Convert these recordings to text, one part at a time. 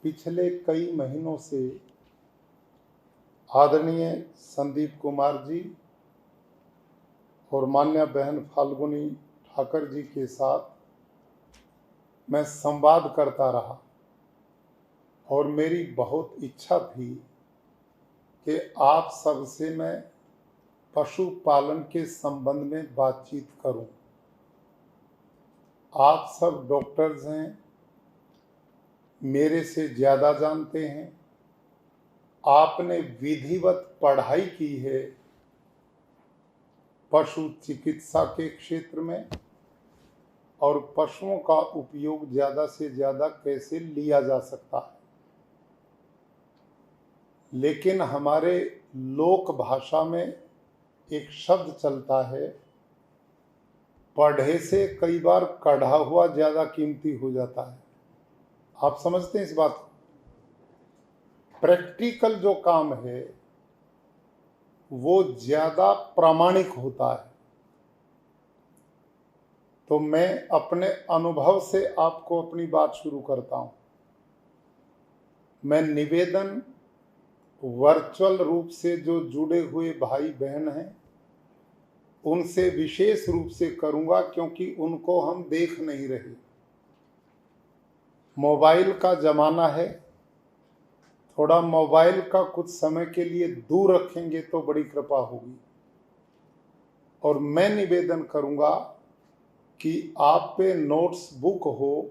पिछले कई महीनों से आदरणीय संदीप कुमार जी और मान्य बहन फाल्गुनी ठाकर जी के साथ मैं संवाद करता रहा और मेरी बहुत इच्छा थी कि आप सबसे मैं पशुपालन के संबंध में बातचीत करूं। आप सब डॉक्टर्स हैं, मेरे से ज़्यादा जानते हैं, आपने विधिवत पढ़ाई की है पशु चिकित्सा के क्षेत्र में और पशुओं का उपयोग ज़्यादा से ज़्यादा कैसे लिया जा सकता है। लेकिन हमारे लोक भाषा में एक शब्द चलता है, पढ़े से कई बार कढ़ा हुआ ज़्यादा कीमती हो जाता है। आप समझते हैं इस बात को? प्रैक्टिकल जो काम है वो ज़्यादा प्रामाणिक होता है। तो मैं अपने अनुभव से आपको अपनी बात शुरू करता हूं। मैं निवेदन वर्चुअल रूप से जो जुड़े हुए भाई बहन हैं उनसे विशेष रूप से करूंगा, क्योंकि उनको हम देख नहीं रहे। मोबाइल का ज़माना है, थोड़ा मोबाइल का कुछ समय के लिए दूर रखेंगे तो बड़ी कृपा होगी। और मैं निवेदन करूंगा कि आप पे नोट्स बुक हो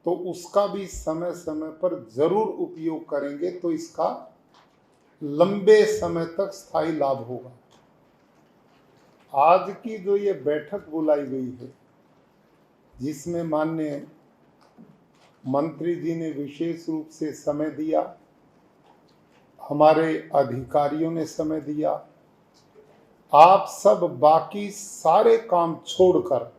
तो उसका भी समय समय पर ज़रूर उपयोग करेंगे, तो इसका लंबे समय तक स्थायी लाभ होगा। आज की जो ये बैठक बुलाई गई है, जिसमें माननीय मंत्री जी ने विशेष रूप से समय दिया, हमारे अधिकारियों ने समय दिया, आप सब बाकी सारे काम छोड़कर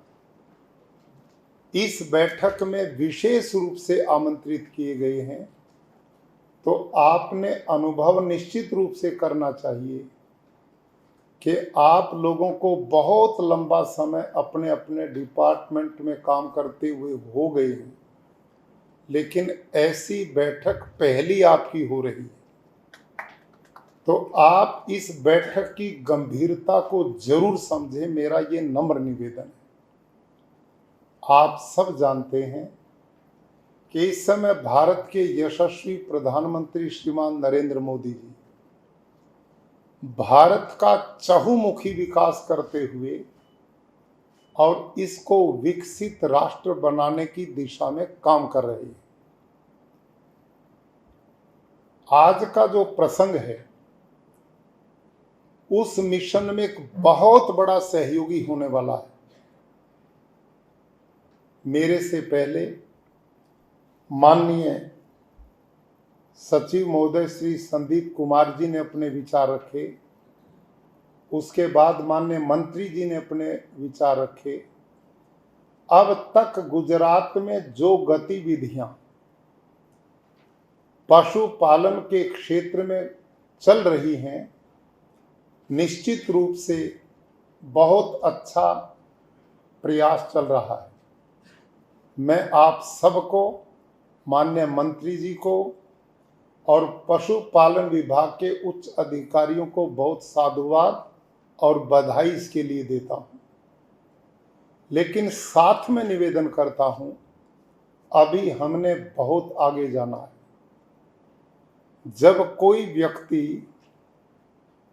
इस बैठक में विशेष रूप से आमंत्रित किए गए हैं, तो आपने अनुभव निश्चित रूप से करना चाहिए कि आप लोगों को बहुत लंबा समय अपने अपने डिपार्टमेंट में काम करते हुए हो गए हैं, लेकिन ऐसी बैठक पहली आपकी हो रही है। तो आप इस बैठक की गंभीरता को जरूर समझें, मेरा ये नम्र निवेदन है। आप सब जानते हैं कि इस समय भारत के यशस्वी प्रधानमंत्री श्रीमान नरेंद्र मोदी जी भारत का चहुमुखी विकास करते हुए और इसको विकसित राष्ट्र बनाने की दिशा में काम कर रहे हैं। आज का जो प्रसंग है उस मिशन में एक बहुत बड़ा सहयोगी होने वाला है। मेरे से पहले माननीय सचिव महोदय श्री संदीप कुमार जी ने अपने विचार रखे, उसके बाद माननीय मंत्री जी ने अपने विचार रखे। अब तक गुजरात में जो गतिविधियां पशुपालन के क्षेत्र में चल रही हैं, निश्चित रूप से बहुत अच्छा प्रयास चल रहा है। मैं आप सबको, माननीय मंत्री जी को और पशुपालन विभाग के उच्च अधिकारियों को बहुत साधुवाद और बधाई इसके लिए देता हूं। लेकिन साथ में निवेदन करता हूं, अभी हमने बहुत आगे जाना है। जब कोई व्यक्ति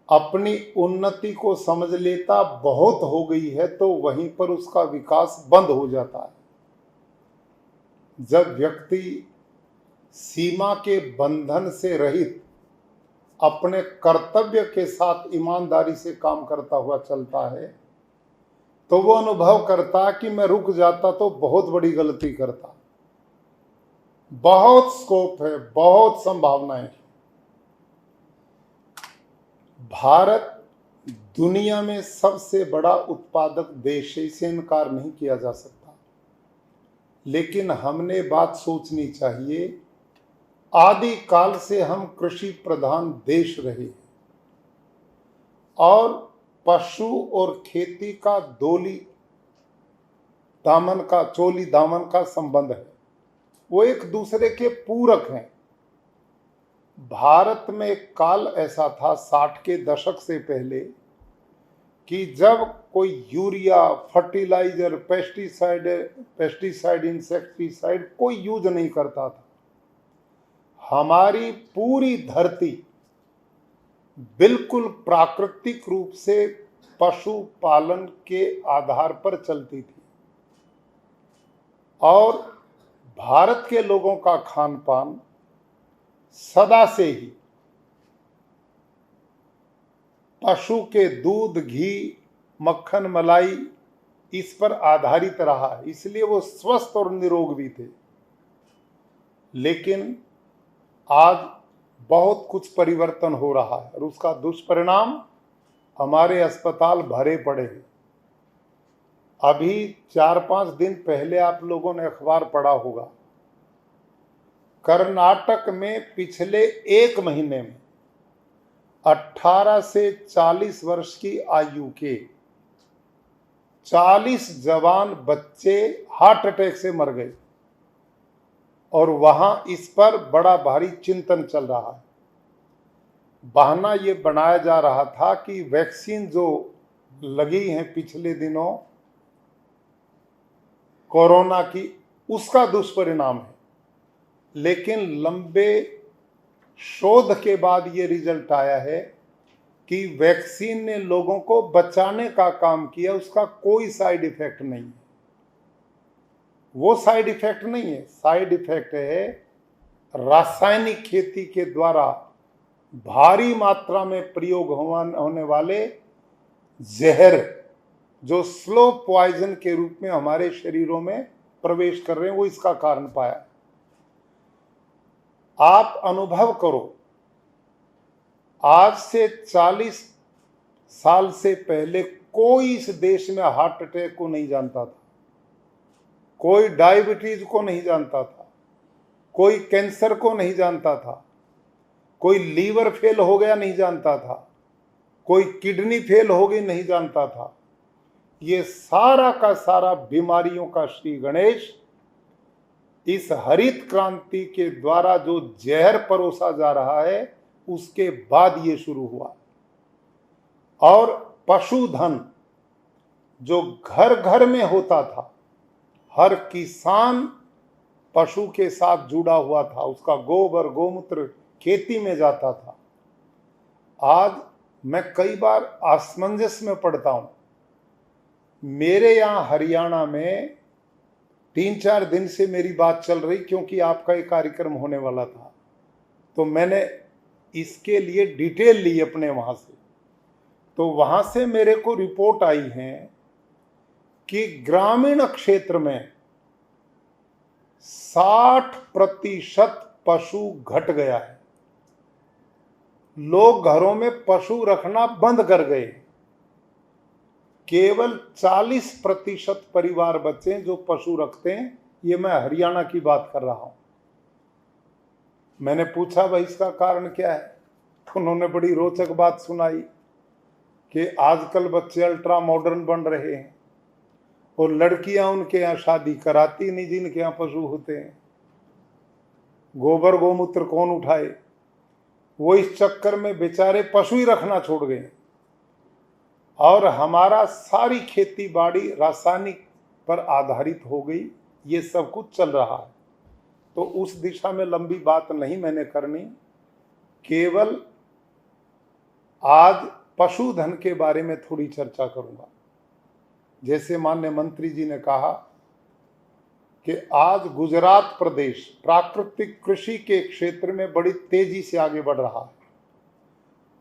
अपनी उन्नति को समझ लेता बहुत हो गई है, तो वहीं पर उसका विकास बंद हो जाता है। जब व्यक्ति सीमा के बंधन से रहित अपने कर्तव्य के साथ ईमानदारी से काम करता हुआ चलता है, तो वो अनुभव करता कि मैं रुक जाता तो बहुत बड़ी गलती करता। बहुत स्कोप है, बहुत संभावनाएं हैं। भारत दुनिया में सबसे बड़ा उत्पादक देश है, इसे इनकार नहीं किया जा सकता। लेकिन हमने बात सोचनी चाहिए, आदि काल से हम कृषि प्रधान देश रहे और पशु और खेती का चोली दामन का संबंध है, वो एक दूसरे के पूरक हैं। भारत में एक काल ऐसा था 60 के दशक से पहले कि जब कोई यूरिया, फर्टिलाइजर, पेस्टिसाइड, इंसेक्टिसाइड कोई यूज नहीं करता था। हमारी पूरी धरती बिल्कुल प्राकृतिक रूप से पशुपालन के आधार पर चलती थी और भारत के लोगों का खान पान सदा से ही पशु के दूध, घी, मक्खन, मलाई इस पर आधारित रहा है, इसलिए वो स्वस्थ और निरोग भी थे। लेकिन आज बहुत कुछ परिवर्तन हो रहा है और उसका दुष्परिणाम हमारे अस्पताल भरे पड़े हैं। अभी 4-5 दिन पहले आप लोगों ने अखबार पढ़ा होगा, कर्नाटक में पिछले 1 महीने में 18 से 40 वर्ष की आयु के 40 जवान बच्चे हार्ट अटैक से मर गए और वहां इस पर बड़ा भारी चिंतन चल रहा है। बहाना ये बनाया जा रहा था कि वैक्सीन जो लगी है पिछले दिनों कोरोना की, उसका दुष्परिणाम है। लेकिन लंबे शोध के बाद ये रिजल्ट आया है कि वैक्सीन ने लोगों को बचाने का काम किया, उसका कोई साइड इफेक्ट नहीं है। वो साइड इफेक्ट नहीं है, साइड इफेक्ट है रासायनिक खेती के द्वारा भारी मात्रा में प्रयोग होने वाले जहर, जो स्लो पॉइजन के रूप में हमारे शरीरों में प्रवेश कर रहे हैं, वो इसका कारण पाया। आप अनुभव करो, आज से 40 साल से पहले कोई इस देश में हार्ट अटैक को नहीं जानता था, कोई डायबिटीज को नहीं जानता था, कोई कैंसर को नहीं जानता था, कोई लीवर फेल हो गया नहीं जानता था, कोई किडनी फेल हो गई नहीं जानता था। ये सारा का सारा बीमारियों का श्री गणेश इस हरित क्रांति के द्वारा जो जहर परोसा जा रहा है, उसके बाद ये शुरू हुआ। और पशुधन जो घर घर में होता था, हर किसान पशु के साथ जुड़ा हुआ था, उसका गोबर गोमूत्र खेती में जाता था। आज मैं कई बार असमंजस में पड़ता हूं। मेरे यहाँ हरियाणा में 3-4 दिन से मेरी बात चल रही, क्योंकि आपका एक कार्यक्रम होने वाला था, तो मैंने इसके लिए डिटेल ली अपने वहां से। तो वहां से मेरे को रिपोर्ट आई है कि ग्रामीण क्षेत्र में 60% पशु घट गया है। लोग घरों में पशु रखना बंद कर गए, केवल 40% परिवार बचे जो पशु रखते हैं। ये मैं हरियाणा की बात कर रहा हूं। मैंने पूछा भाई इसका कारण क्या है, तो उन्होंने बड़ी रोचक बात सुनाई कि आजकल बच्चे अल्ट्रा मॉडर्न बन रहे हैं और लड़कियां उनके यहाँ शादी कराती नहीं जिनके यहाँ पशु होते हैं। गोबर गोमूत्र कौन उठाए, वो इस चक्कर में बेचारे पशु ही रखना छोड़ गए और हमारा सारी खेती बाड़ी रासायनिक पर आधारित हो गई। ये सब कुछ चल रहा है। तो उस दिशा में लंबी बात नहीं मैंने करनी, केवल आज पशुधन के बारे में थोड़ी चर्चा करूंगा। जैसे माननीय मंत्री जी ने कहा कि आज गुजरात प्रदेश प्राकृतिक कृषि के क्षेत्र में बड़ी तेजी से आगे बढ़ रहा है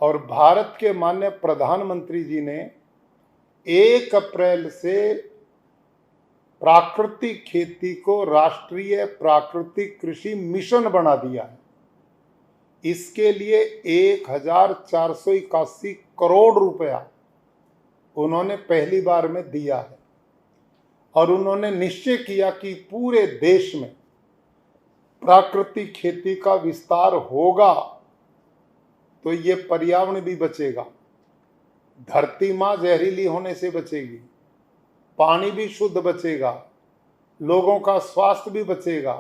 और भारत के माननीय प्रधानमंत्री जी ने 1 अप्रैल से प्राकृतिक खेती को राष्ट्रीय प्राकृतिक कृषि मिशन बना दिया है। इसके लिए 1481 करोड़ रुपया उन्होंने पहली बार में दिया है और उन्होंने निश्चय किया कि पूरे देश में प्राकृतिक खेती का विस्तार होगा तो ये पर्यावरण भी बचेगा, धरती माँ जहरीली होने से बचेगी, पानी भी शुद्ध बचेगा, लोगों का स्वास्थ्य भी बचेगा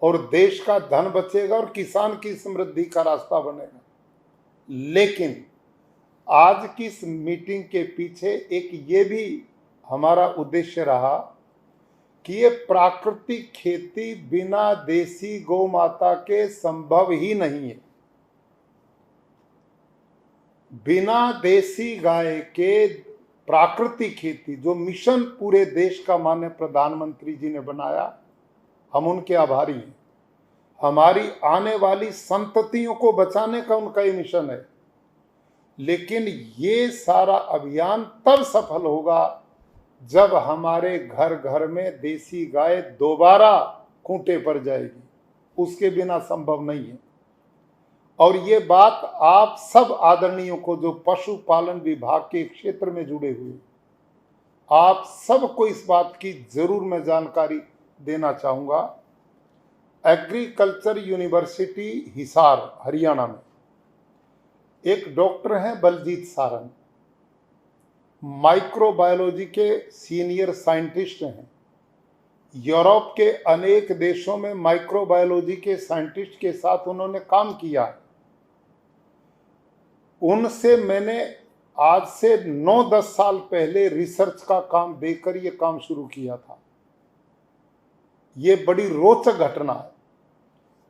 और देश का धन बचेगा और किसान की समृद्धि का रास्ता बनेगा। लेकिन आज की इस मीटिंग के पीछे एक ये भी हमारा उद्देश्य रहा कि ये प्राकृतिक खेती बिना देसी गौ माता के संभव ही नहीं है। बिना देसी गाय के प्राकृतिक खेती, जो मिशन पूरे देश का माननीय प्रधानमंत्री जी ने बनाया, हम उनके आभारी हैं। हमारी आने वाली संततियों को बचाने का उनका ये मिशन है। लेकिन ये सारा अभियान तब सफल होगा जब हमारे घर घर में देसी गाय दोबारा खूंटे पर जाएगी। उसके बिना संभव नहीं है। और ये बात आप सब आदरणीयों को, जो पशुपालन विभाग के क्षेत्र में जुड़े हुए, आप सबको इस बात की जरूर मैं जानकारी देना चाहूँगा। एग्रीकल्चर यूनिवर्सिटी हिसार हरियाणा में एक डॉक्टर हैं बलजीत सारंग, माइक्रोबायोलॉजी के सीनियर साइंटिस्ट हैं। यूरोप के अनेक देशों में माइक्रोबायोलॉजी के साइंटिस्ट के साथ उन्होंने काम किया। उनसे मैंने आज से 9-10 साल पहले रिसर्च का काम देकर ये काम शुरू किया था। ये बड़ी रोचक घटना है।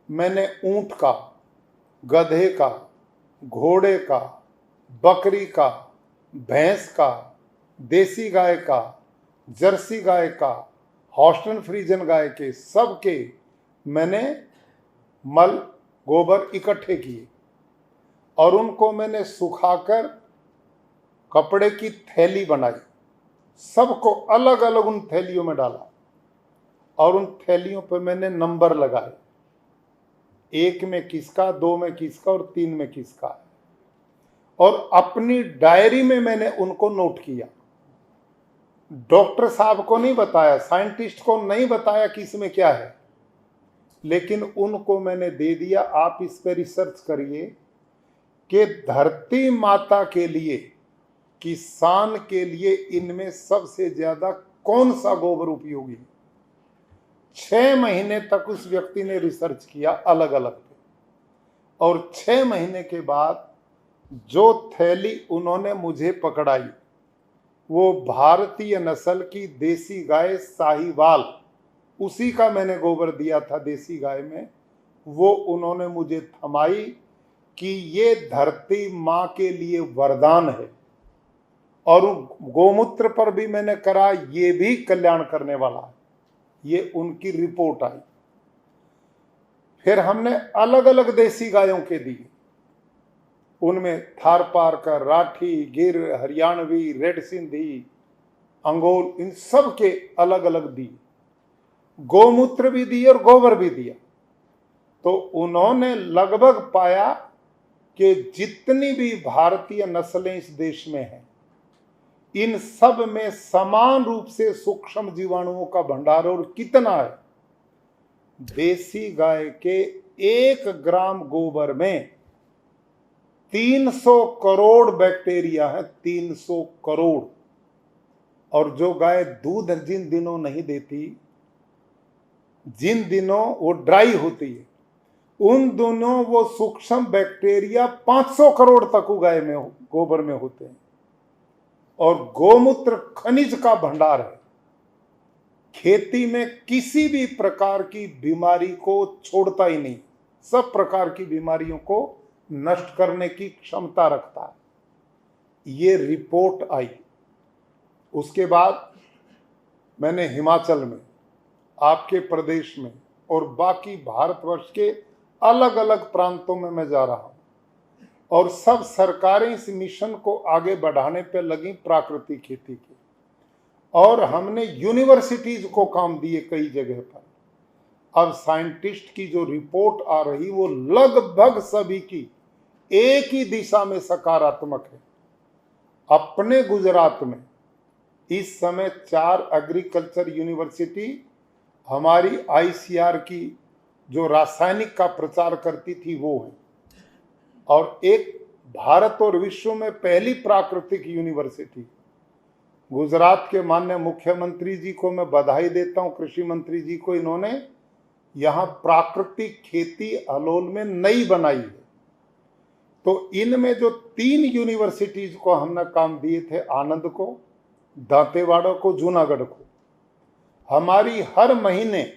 मैंने ऊंट का, गधे का, घोड़े का, बकरी का, भैंस का, देसी गाय का, जर्सी गाय का, हॉस्टन फ्रीजन गाय के, सबके मैंने मल गोबर इकट्ठे किए और उनको मैंने सुखाकर कपड़े की थैली बनाई। सबको अलग अलग उन थैलियों में डाला और उन थैलियों पर मैंने नंबर लगाए, 1 में किसका, 2 में किसका और 3 में किसका, और अपनी डायरी में मैंने उनको नोट किया। डॉक्टर साहब को नहीं बताया, साइंटिस्ट को नहीं बताया कि इसमें क्या है, लेकिन उनको मैंने दे दिया, आप इस पर रिसर्च करिए कि धरती माता के लिए, किसान के लिए इनमें सबसे ज्यादा कौन सा गोबर उपयोगी है। 6 महीने तक उस व्यक्ति ने रिसर्च किया अलग अलग पे, और 6 महीने के बाद जो थैली उन्होंने मुझे पकड़ाई वो भारतीय नस्ल की देसी गाय साहीवाल, उसी का मैंने गोबर दिया था देसी गाय में। वो उन्होंने मुझे थमाई कि ये धरती माँ के लिए वरदान है, और गोमूत्र पर भी मैंने करा, ये भी कल्याण करने वाला है। ये उनकी रिपोर्ट आई। फिर हमने अलग अलग देसी गायों के दिए, उनमें थारपारकर, राठी, गिर, हरियाणवी, रेड सिंधी, अंगोल, इन सब के अलग अलग दिए। गोमूत्र भी दिए और गोबर भी दिया। तो उन्होंने लगभग पाया कि जितनी भी भारतीय नस्लें इस देश में हैं, इन सब में समान रूप से सूक्ष्म जीवाणुओं का भंडार, और कितना है, देसी गाय के 1 ग्राम गोबर में 300 करोड़ बैक्टीरिया है, 300 करोड़। और जो गाय दूध जिन दिनों नहीं देती, जिन दिनों वो ड्राई होती है, उन दोनों वो सूक्ष्म बैक्टीरिया 500 करोड़ तक गाय में, गोबर में होते हैं। और गोमूत्र खनिज का भंडार है। खेती में किसी भी प्रकार की बीमारी को छोड़ता ही नहीं, सब प्रकार की बीमारियों को नष्ट करने की क्षमता रखता है। ये रिपोर्ट आई। उसके बाद मैंने हिमाचल में, आपके प्रदेश में और बाकी भारतवर्ष के अलग अलग प्रांतों में मैं जा रहा हूं, और सब सरकारें इस मिशन को आगे बढ़ाने पर लगी प्राकृतिक खेती की। और हमने यूनिवर्सिटीज को काम दिए कई जगह पर। अब साइंटिस्ट की जो रिपोर्ट आ रही वो लगभग सभी की एक ही दिशा में सकारात्मक है। अपने गुजरात में इस समय 4 एग्रीकल्चर यूनिवर्सिटी हमारी आईसीआर की जो रासायनिक का प्रचार करती थी वो है, और एक भारत और विश्व में पहली प्राकृतिक यूनिवर्सिटी। गुजरात के माननीय मुख्यमंत्री जी को मैं बधाई देता हूं, कृषि मंत्री जी को। इन्होंने यहाँ प्राकृतिक खेती हलोल में नई बनाई है। तो इनमें जो 3 यूनिवर्सिटीज को हमने काम दिए थे, आनंद को, दांतेवाड़ा को, जूनागढ़ को, हमारी हर महीने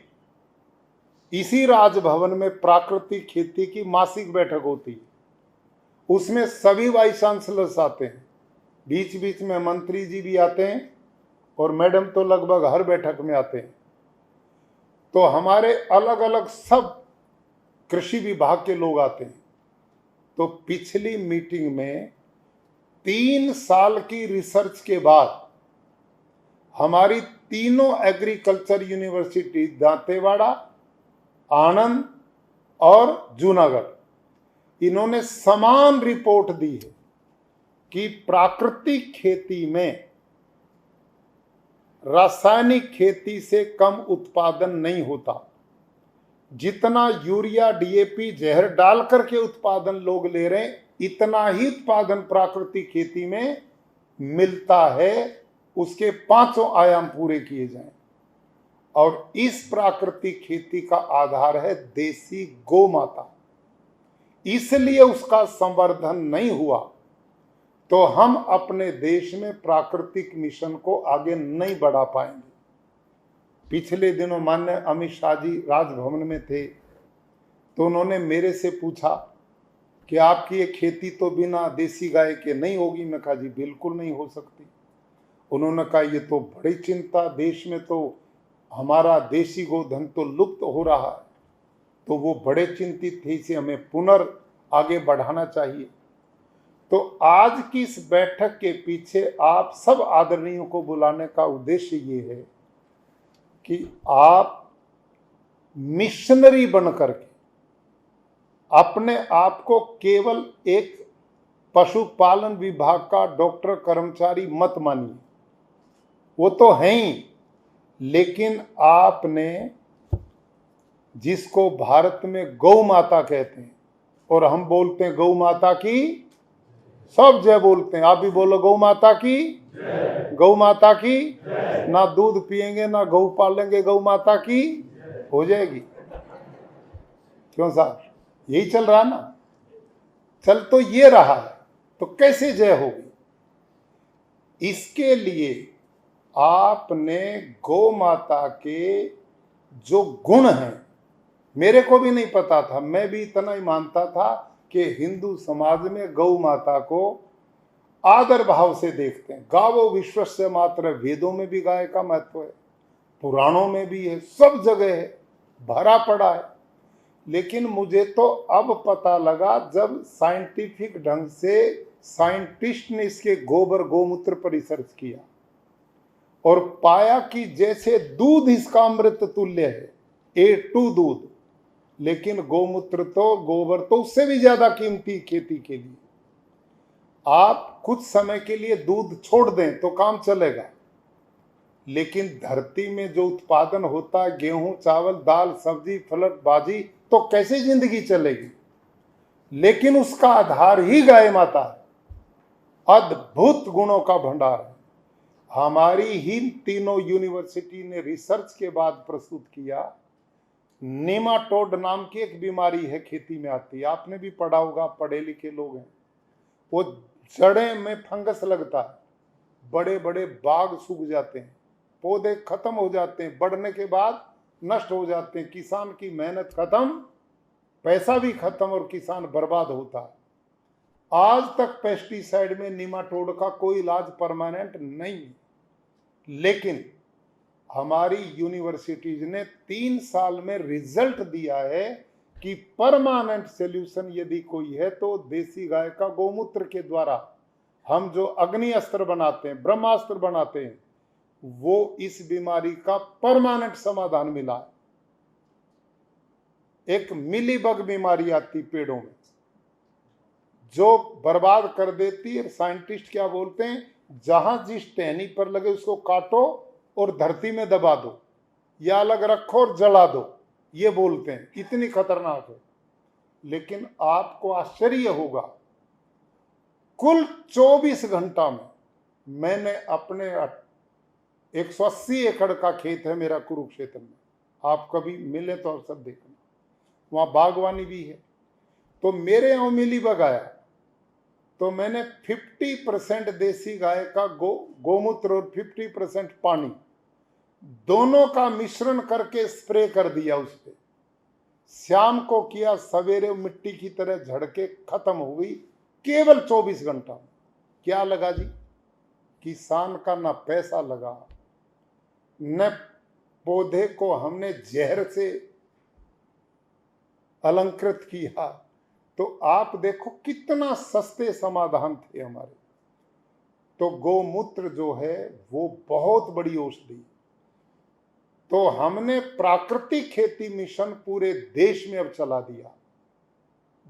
इसी राजभवन में प्राकृतिक खेती की मासिक बैठक होती है। उसमें सभी वाइस चांसलर्स आते हैं, बीच बीच में मंत्री जी भी आते हैं और मैडम तो लगभग हर बैठक में आते हैं। तो हमारे अलग अलग सब कृषि विभाग के लोग आते हैं। तो पिछली मीटिंग में 3 साल की रिसर्च के बाद हमारी तीनों एग्रीकल्चर यूनिवर्सिटी दांतेवाड़ा, आनंद और जूनागढ़, इन्होंने समान रिपोर्ट दी है कि प्राकृतिक खेती में रासायनिक खेती से कम उत्पादन नहीं होता। जितना यूरिया, डीएपी, जहर डाल करके उत्पादन लोग ले रहे हैं, इतना ही उत्पादन प्राकृतिक खेती में मिलता है। उसके 5 आयाम पूरे किए जाएं। और इस प्राकृतिक खेती का आधार है देसी गौ माता। इसलिए उसका संवर्धन नहीं हुआ तो हम अपने देश में प्राकृतिक मिशन को आगे नहीं बढ़ा पाएंगे। पिछले दिनों माननीय अमित शाह जी राजभवन में थे, तो उन्होंने मेरे से पूछा कि आपकी ये खेती तो बिना देसी गाय के नहीं होगी। मैं कहा जी बिल्कुल नहीं हो सकती। उन्होंने कहा ये तो बड़ी चिंता, देश में तो हमारा देसी गोधन तो लुप्त हो रहा है। तो वो बड़े चिंतित थे, इसे हमें आगे बढ़ाना चाहिए। तो आज की इस बैठक के पीछे आप सब आदरणीयों को बुलाने का उद्देश्य ये है कि आप मिशनरी बनकर के अपने आप को केवल एक पशुपालन विभाग का डॉक्टर कर्मचारी मत मानिए, वो तो है ही, लेकिन आपने जिसको भारत में गौ माता कहते हैं और हम बोलते हैं गौ माता की सब जय बोलते हैं, आप भी बोलो गौ माता की, गौ माता की। ना दूध पिएंगे ना गौ पालेंगे, गौ माता की हो जाएगी। क्यों साहब, यही चल रहा ना? चल तो ये रहा है, तो कैसे जय होगी? इसके लिए आपने गौ माता के जो गुण हैं, मेरे को भी नहीं पता था, मैं भी इतना ही मानता था कि हिंदू समाज में गौ माता को आदर भाव से देखते हैं। गावो विश्वस्य मात्र, वेदों में भी गाय का महत्व है, पुराणों में भी है, सब जगह है, भरा पड़ा है। लेकिन मुझे तो अब पता लगा जब साइंटिफिक ढंग से साइंटिस्ट ने इसके गोबर गोमूत्र पर रिसर्च किया और पाया कि जैसे दूध इसका अमृत तुल्य है, A2 दूध, लेकिन गोमूत्र तो, गोबर तो उससे भी ज्यादा कीमती खेती के लिए। आप कुछ समय के लिए दूध छोड़ दें तो काम चलेगा, लेकिन धरती में जो उत्पादन होता है, गेहूं, चावल, दाल, सब्जी, फल, भाजी, तो कैसे जिंदगी चलेगी? लेकिन उसका आधार ही गाय माता है, अद्भुत गुणों का भंडार है। हमारी ही तीनों यूनिवर्सिटी ने रिसर्च के बाद प्रस्तुत किया। नेमाटोड नाम की एक बीमारी है, खेती में आती है, आपने भी पढ़ा होगा, पढ़े लिखे लोग हैं। वो जड़ें में फंगस लगता है, बड़े बड़े बाग सूख जाते हैं, पौधे खत्म हो जाते हैं, बढ़ने के बाद नष्ट हो जाते हैं, किसान की मेहनत खत्म, पैसा भी खत्म और किसान बर्बाद होता है। आज तक पेस्टिसाइड में नेमाटोड का कोई इलाज परमानेंट नहीं है, लेकिन हमारी यूनिवर्सिटीज ने 3 साल में रिजल्ट दिया है कि परमानेंट सॉल्यूशन यदि कोई है तो देसी गाय का गोमूत्र के द्वारा हम जो अग्नि अस्त्र बनाते हैं, ब्रह्मास्त्र बनाते हैं, वो इस बीमारी का परमानेंट समाधान मिला है। एक मिलीबग बीमारी आती पेड़ों में जो बर्बाद कर देती है। साइंटिस्ट क्या बोलते हैं, जहां जिस टहनी पर लगे उसको काटो और धरती में दबा दो या अलग रखो और जला दो, ये बोलते हैं, इतनी खतरनाक है। लेकिन आपको आश्चर्य होगा, कुल 24 घंटा में मैंने अपने 180 एकड़ का खेत है मेरा कुरुक्षेत्र में, आप कभी मिले तो सब देखना, वहाँ बागवानी भी है। तो मेरे यहाँ मिलीबग आया तो मैंने 50% देसी गाय का गोमूत्र और 50% पानी दोनों का मिश्रण करके स्प्रे कर दिया उस पे। शाम को किया, सवेरे मिट्टी की तरह झड़के खत्म हो गई केवल 24 घंटा में। क्या लगा जी? किसान का ना पैसा लगा, न पौधे को हमने जहर से अलंकृत किया। तो आप देखो कितना सस्ते समाधान थे हमारे। तो गोमूत्र जो है वो बहुत बड़ी औषधि। तो हमने प्राकृतिक खेती मिशन पूरे देश में अब चला दिया।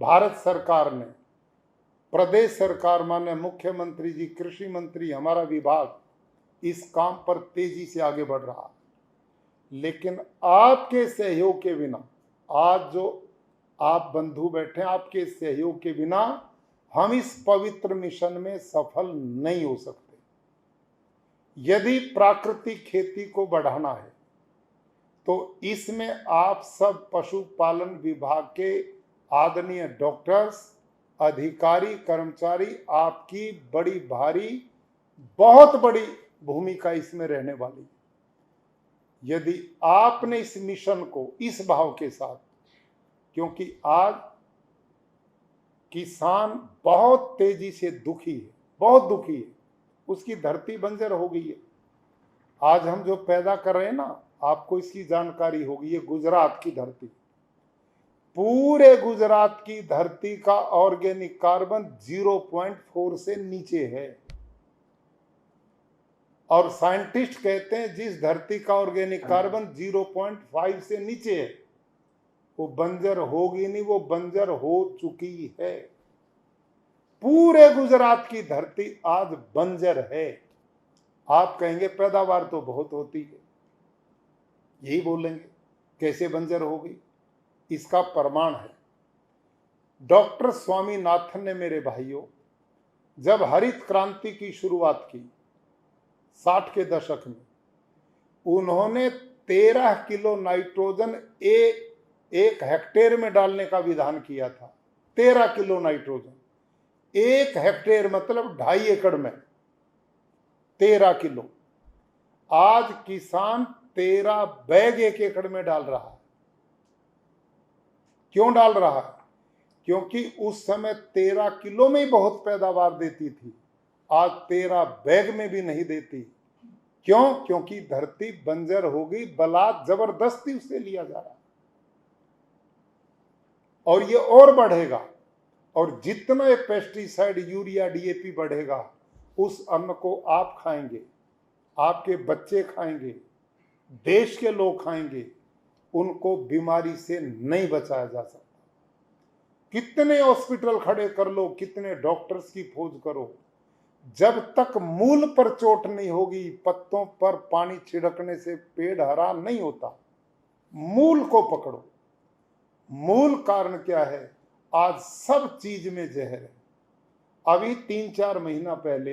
भारत सरकार ने, प्रदेश सरकार, माननीय मुख्यमंत्री जी, कृषि मंत्री, हमारा विभाग इस काम पर तेजी से आगे बढ़ रहा। लेकिन आपके सहयोग के बिना, आज जो आप बंधु बैठे, आपके सहयोग के बिना हम इस पवित्र मिशन में सफल नहीं हो सकते। यदि प्राकृतिक खेती को बढ़ाना है तो इसमें आप सब पशुपालन विभाग के आदरणीय डॉक्टर्स, अधिकारी, कर्मचारी, आपकी बड़ी भारी, बहुत बड़ी भूमिका इसमें रहने वाली। यदि आपने इस मिशन को इस भाव के साथ, क्योंकि आज किसान बहुत तेजी से दुखी है, बहुत दुखी है, उसकी धरती बंजर हो गई है। आज हम जो पैदा कर रहे हैं ना, आपको इसकी जानकारी होगी, ये गुजरात की धरती, पूरे गुजरात की धरती का ऑर्गेनिक कार्बन 0.4 से नीचे है। और साइंटिस्ट कहते हैं जिस धरती का ऑर्गेनिक कार्बन 0.5 से नीचे है वो बंजर होगी नहीं, वो बंजर हो चुकी है। पूरे गुजरात की धरती आज बंजर है। आप कहेंगे पैदावार तो बहुत होती है, यही बोलेंगे, कैसे बंजर होगी? इसका प्रमाण है डॉक्टर स्वामीनाथन ने, मेरे भाइयों, जब हरित क्रांति की शुरुआत की 60 के दशक में, उन्होंने 13 किलो नाइट्रोजन एक हेक्टेयर में डालने का विधान किया था। 13 किलो नाइट्रोजन 1 हेक्टेयर, मतलब 2.5 एकड़ में 13 किलो। आज किसान 13 बैग 1 एकड़ में डाल रहा है। क्यों डाल रहा है? क्योंकि उस समय 13 किलो में ही बहुत पैदावार देती थी, आज 13 बैग में भी नहीं देती। क्यों? क्योंकि धरती बंजर हो गई, बलात् जबरदस्ती उसे लिया जा रहा है। और ये और बढ़ेगा। और जितना ये पेस्टिसाइड, यूरिया, डीएपी बढ़ेगा, उस अन्न को आप खाएंगे, आपके बच्चे खाएंगे, देश के लोग खाएंगे, उनको बीमारी से नहीं बचाया जा सकता। कितने हॉस्पिटल खड़े कर लो, कितने डॉक्टर्स की खोज करो, जब तक मूल पर चोट नहीं होगी, पत्तों पर पानी छिड़कने से पेड़ हरा नहीं होता। मूल को पकड़ो। मूल कारण क्या है? आज सब चीज में जहर है। अभी 3-4 महीना पहले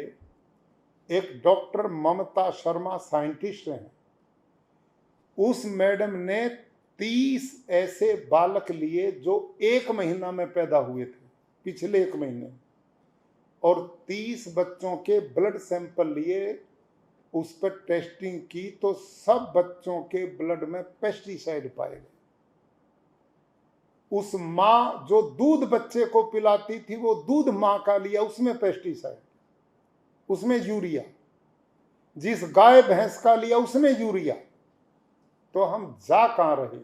एक डॉक्टर ममता शर्मा, साइंटिस्ट हैं, उस मैडम ने 30 ऐसे बालक लिए जो 1 महीना में पैदा हुए थे, पिछले 1 महीने, और 30 बच्चों के ब्लड सैंपल लिए, उस पर टेस्टिंग की तो सब बच्चों के ब्लड में पेस्टिसाइड पाए गए। उस माँ जो दूध बच्चे को पिलाती थी, वो दूध माँ का लिया, उसमें पेस्टिसाइड, उसमें यूरिया। जिस गाय भैंस का लिया, उसमें यूरिया। तो हम जा कहां रहे?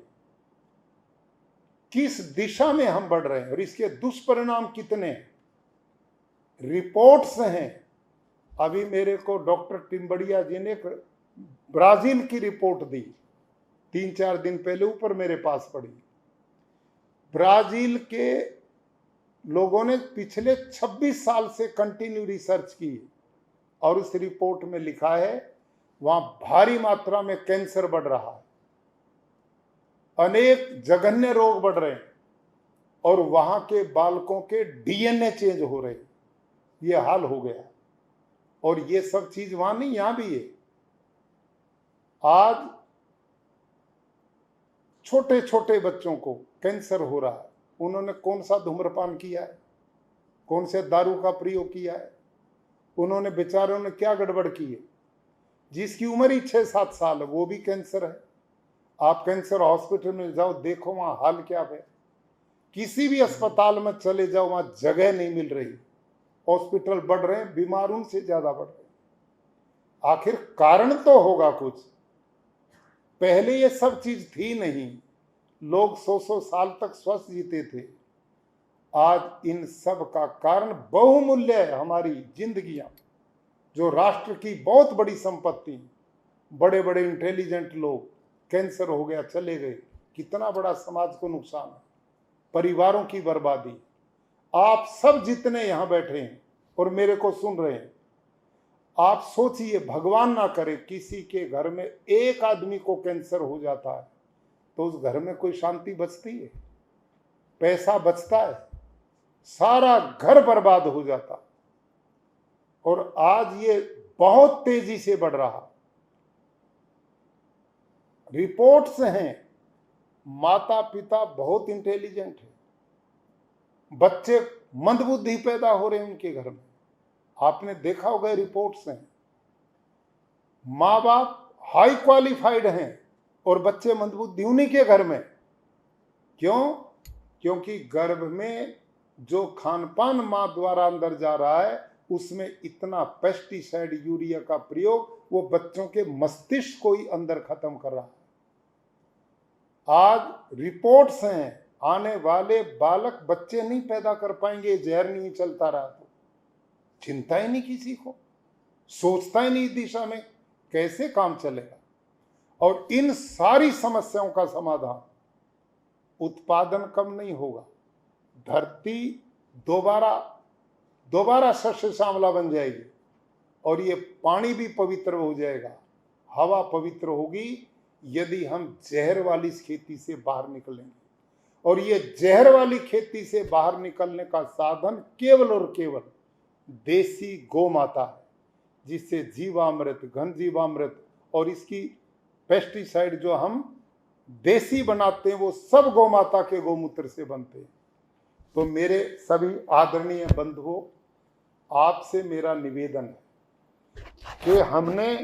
किस दिशा में हम बढ़ रहे हैं? और इसके दुष्परिणाम कितने हैं? रिपोर्ट्स हैं। अभी मेरे को डॉक्टर टिम्बड़िया जी ने ब्राजील की रिपोर्ट दी 3-4 दिन पहले, ऊपर मेरे पास पड़ी। ब्राजील के लोगों ने पिछले 26 साल से कंटिन्यू रिसर्च की और उस रिपोर्ट में लिखा है वहां भारी मात्रा में कैंसर बढ़ रहा है, अनेक जघन्य रोग बढ़ रहे हैं और वहां के बालकों के डीएनए चेंज हो रहे हैं। ये हाल हो गया। और ये सब चीज वहां नहीं, यहां भी है। आज छोटे छोटे बच्चों को कैंसर हो रहा है। उन्होंने कौन सा धूम्रपान किया है, कौन से दारू का प्रयोग किया है, उन्होंने बेचारों ने क्या गड़बड़ की है। जिसकी उम्र ही 6-7 साल है वो भी कैंसर है। आप कैंसर हॉस्पिटल में जाओ, देखो वहां हाल क्या है। किसी भी अस्पताल में चले जाओ, वहां जगह नहीं मिल रही। हॉस्पिटल बढ़ रहे हैं, बीमार उनसे ज्यादा बढ़ रहे हैं। आखिर कारण तो होगा कुछ। पहले ये सब चीज थी नहीं, लोग 100-100 साल तक स्वस्थ जीते थे। आज इन सब का कारण बहुमूल्य है हमारी जिंदगियां, जो राष्ट्र की बहुत बड़ी संपत्ति। बड़े बड़े इंटेलिजेंट लोग, कैंसर हो गया चले गए, कितना बड़ा समाज को नुकसान है, परिवारों की बर्बादी। आप सब जितने यहां बैठे हैं और मेरे को सुन रहे हैं, आप सोचिए, भगवान ना करे किसी के घर में एक आदमी को कैंसर हो जाता है तो उस घर में कोई शांति बचती है, पैसा बचता है, सारा घर बर्बाद हो जाता। और आज ये बहुत तेजी से बढ़ रहा। रिपोर्ट्स हैं, माता पिता बहुत इंटेलिजेंट है, बच्चे मंदबुद्धि पैदा हो रहे हैं उनके घर में। आपने देखा होगा, रिपोर्ट्स हैं। माँ बाप हाई क्वालिफाइड हैं और बच्चे मंदबुद्धि उन्हीं के घर में। क्यों? क्योंकि गर्भ में जो खान पान माँ द्वारा अंदर जा रहा है उसमें इतना पेस्टिसाइड, यूरिया का प्रयोग वो बच्चों के मस्तिष्क को ही अंदर खत्म कर रहा है। आज रिपोर्ट्स हैं, आने वाले बालक बच्चे नहीं पैदा कर पाएंगे, जहर नहीं चलता रहा तो। चिंता ही नहीं किसी को, सोचता ही नहीं इस दिशा में, कैसे काम चलेगा। और इन सारी समस्याओं का समाधान, उत्पादन कम नहीं होगा, धरती दोबारा शस्य श्यामला बन जाएगी और ये पानी भी पवित्र हो जाएगा, हवा पवित्र होगी यदि हम जहर वाली खेती से बाहर निकलेंगे। और ये जहर वाली खेती से बाहर निकलने का साधन केवल और केवल देसी गौ माता है, जिससे जीवामृत, घन जीवामृत और इसकी पेस्टिसाइड जो हम देसी बनाते हैं वो सब गौ माता के गौमूत्र से बनते हैं। तो मेरे सभी आदरणीय बंधुओं, आपसे मेरा निवेदन है कि हमने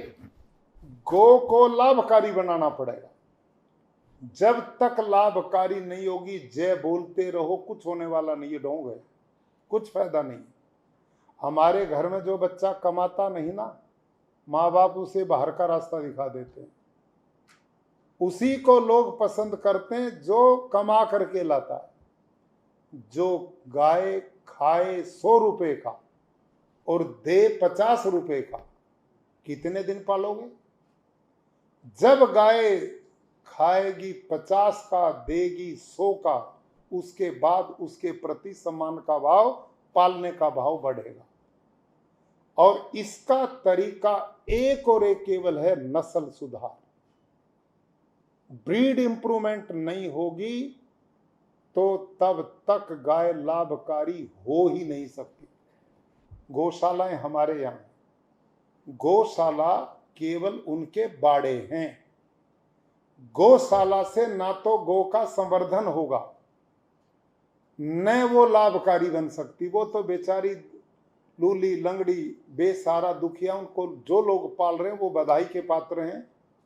गौ को लाभकारी बनाना पड़ेगा। जब तक लाभकारी नहीं होगी, जय बोलते रहो, कुछ होने वाला नहीं है, ढोंग है, कुछ फायदा नहीं। हमारे घर में जो बच्चा कमाता नहीं ना, माँ बाप उसे बाहर का रास्ता दिखा देते हैं। उसी को लोग पसंद करते हैं जो कमा करके लाता है। जो गाय खाए 100 रुपए का और दे 50 रुपए का, कितने दिन पालोगे? जब गाय खाएगी 50 का, देगी 100 का, उसके बाद उसके प्रति सम्मान का भाव, पालने का भाव बढ़ेगा। और इसका तरीका एक और एक केवल है, नस्ल सुधार। ब्रीड इंप्रूवमेंट नहीं होगी तो तब तक गाय लाभकारी हो ही नहीं सकती। गौशालाएं हमारे यहाँ, गौशाला केवल उनके बाड़े हैं। गौशाला से ना तो गौ का संवर्धन होगा, न वो लाभकारी बन सकती। वो तो बेचारी लूली लंगड़ी बेसहारा दुखिया, उनको जो लोग पाल रहे हैं वो बधाई के पात्र हैं,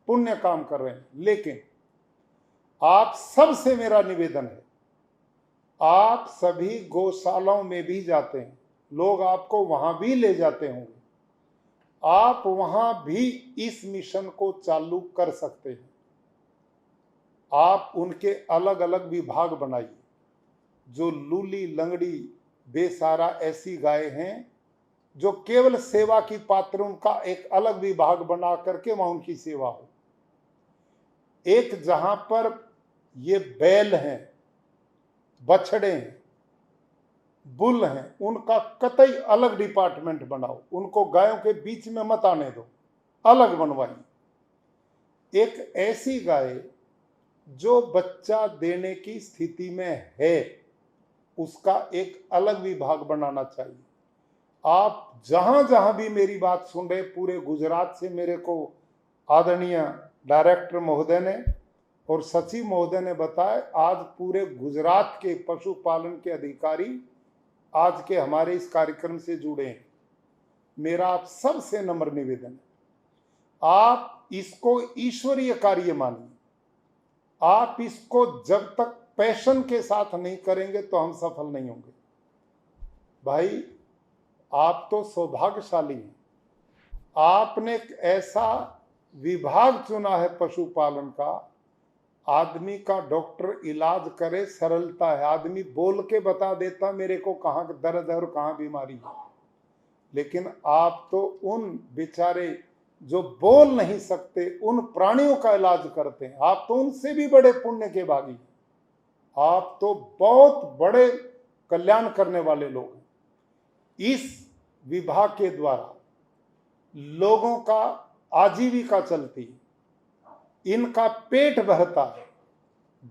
पुण्य काम कर रहे हैं। लेकिन आप सबसे मेरा निवेदन है, आप सभी गौशालाओं में भी जाते हैं, लोग आपको वहां भी ले जाते होंगे, आप वहां भी इस मिशन को चालू कर सकते हैं। आप उनके अलग अलग विभाग बनाइए। जो लूली लंगड़ी बेसहारा ऐसी गाय हैं जो केवल सेवा की पात्र, उनका एक अलग विभाग बना करके वहां उनकी सेवा हो। एक जहां पर ये बैल हैं, बछड़े हैं, बुल हैं, उनका कतई अलग डिपार्टमेंट बनाओ, उनको गायों के बीच में मत आने दो, अलग बनवाइए। एक ऐसी गाय जो बच्चा देने की स्थिति में है, उसका एक अलग विभाग बनाना चाहिए। आप जहां जहां भी मेरी बात सुन रहे, पूरे गुजरात से मेरे को आदरणीय डायरेक्टर महोदय ने और सचिव महोदय ने बताया आज पूरे गुजरात के पशुपालन के अधिकारी आज के हमारे इस कार्यक्रम से जुड़े हैं। मेरा आप सबसे नम्र निवेदन है, आप इसको ईश्वरीय कार्य मानिए। आप इसको जब तक पैशन के साथ नहीं करेंगे तो हम सफल नहीं होंगे। भाई, आप तो सौभाग्यशाली हैं, आपने एक ऐसा विभाग चुना है पशुपालन का। आदमी का डॉक्टर इलाज करे, सरलता है, आदमी बोल के बता देता मेरे को कहाँ दर्द है और कहाँ बीमारी है। लेकिन आप तो उन बेचारे जो बोल नहीं सकते उन प्राणियों का इलाज करते हैं। आप तो उनसे भी बड़े पुण्य के भागी हैं। आप तो बहुत बड़े कल्याण करने वाले लोग हैं। इस विभाग के द्वारा लोगों का आजीविका चलती है, इनका पेट भरता है,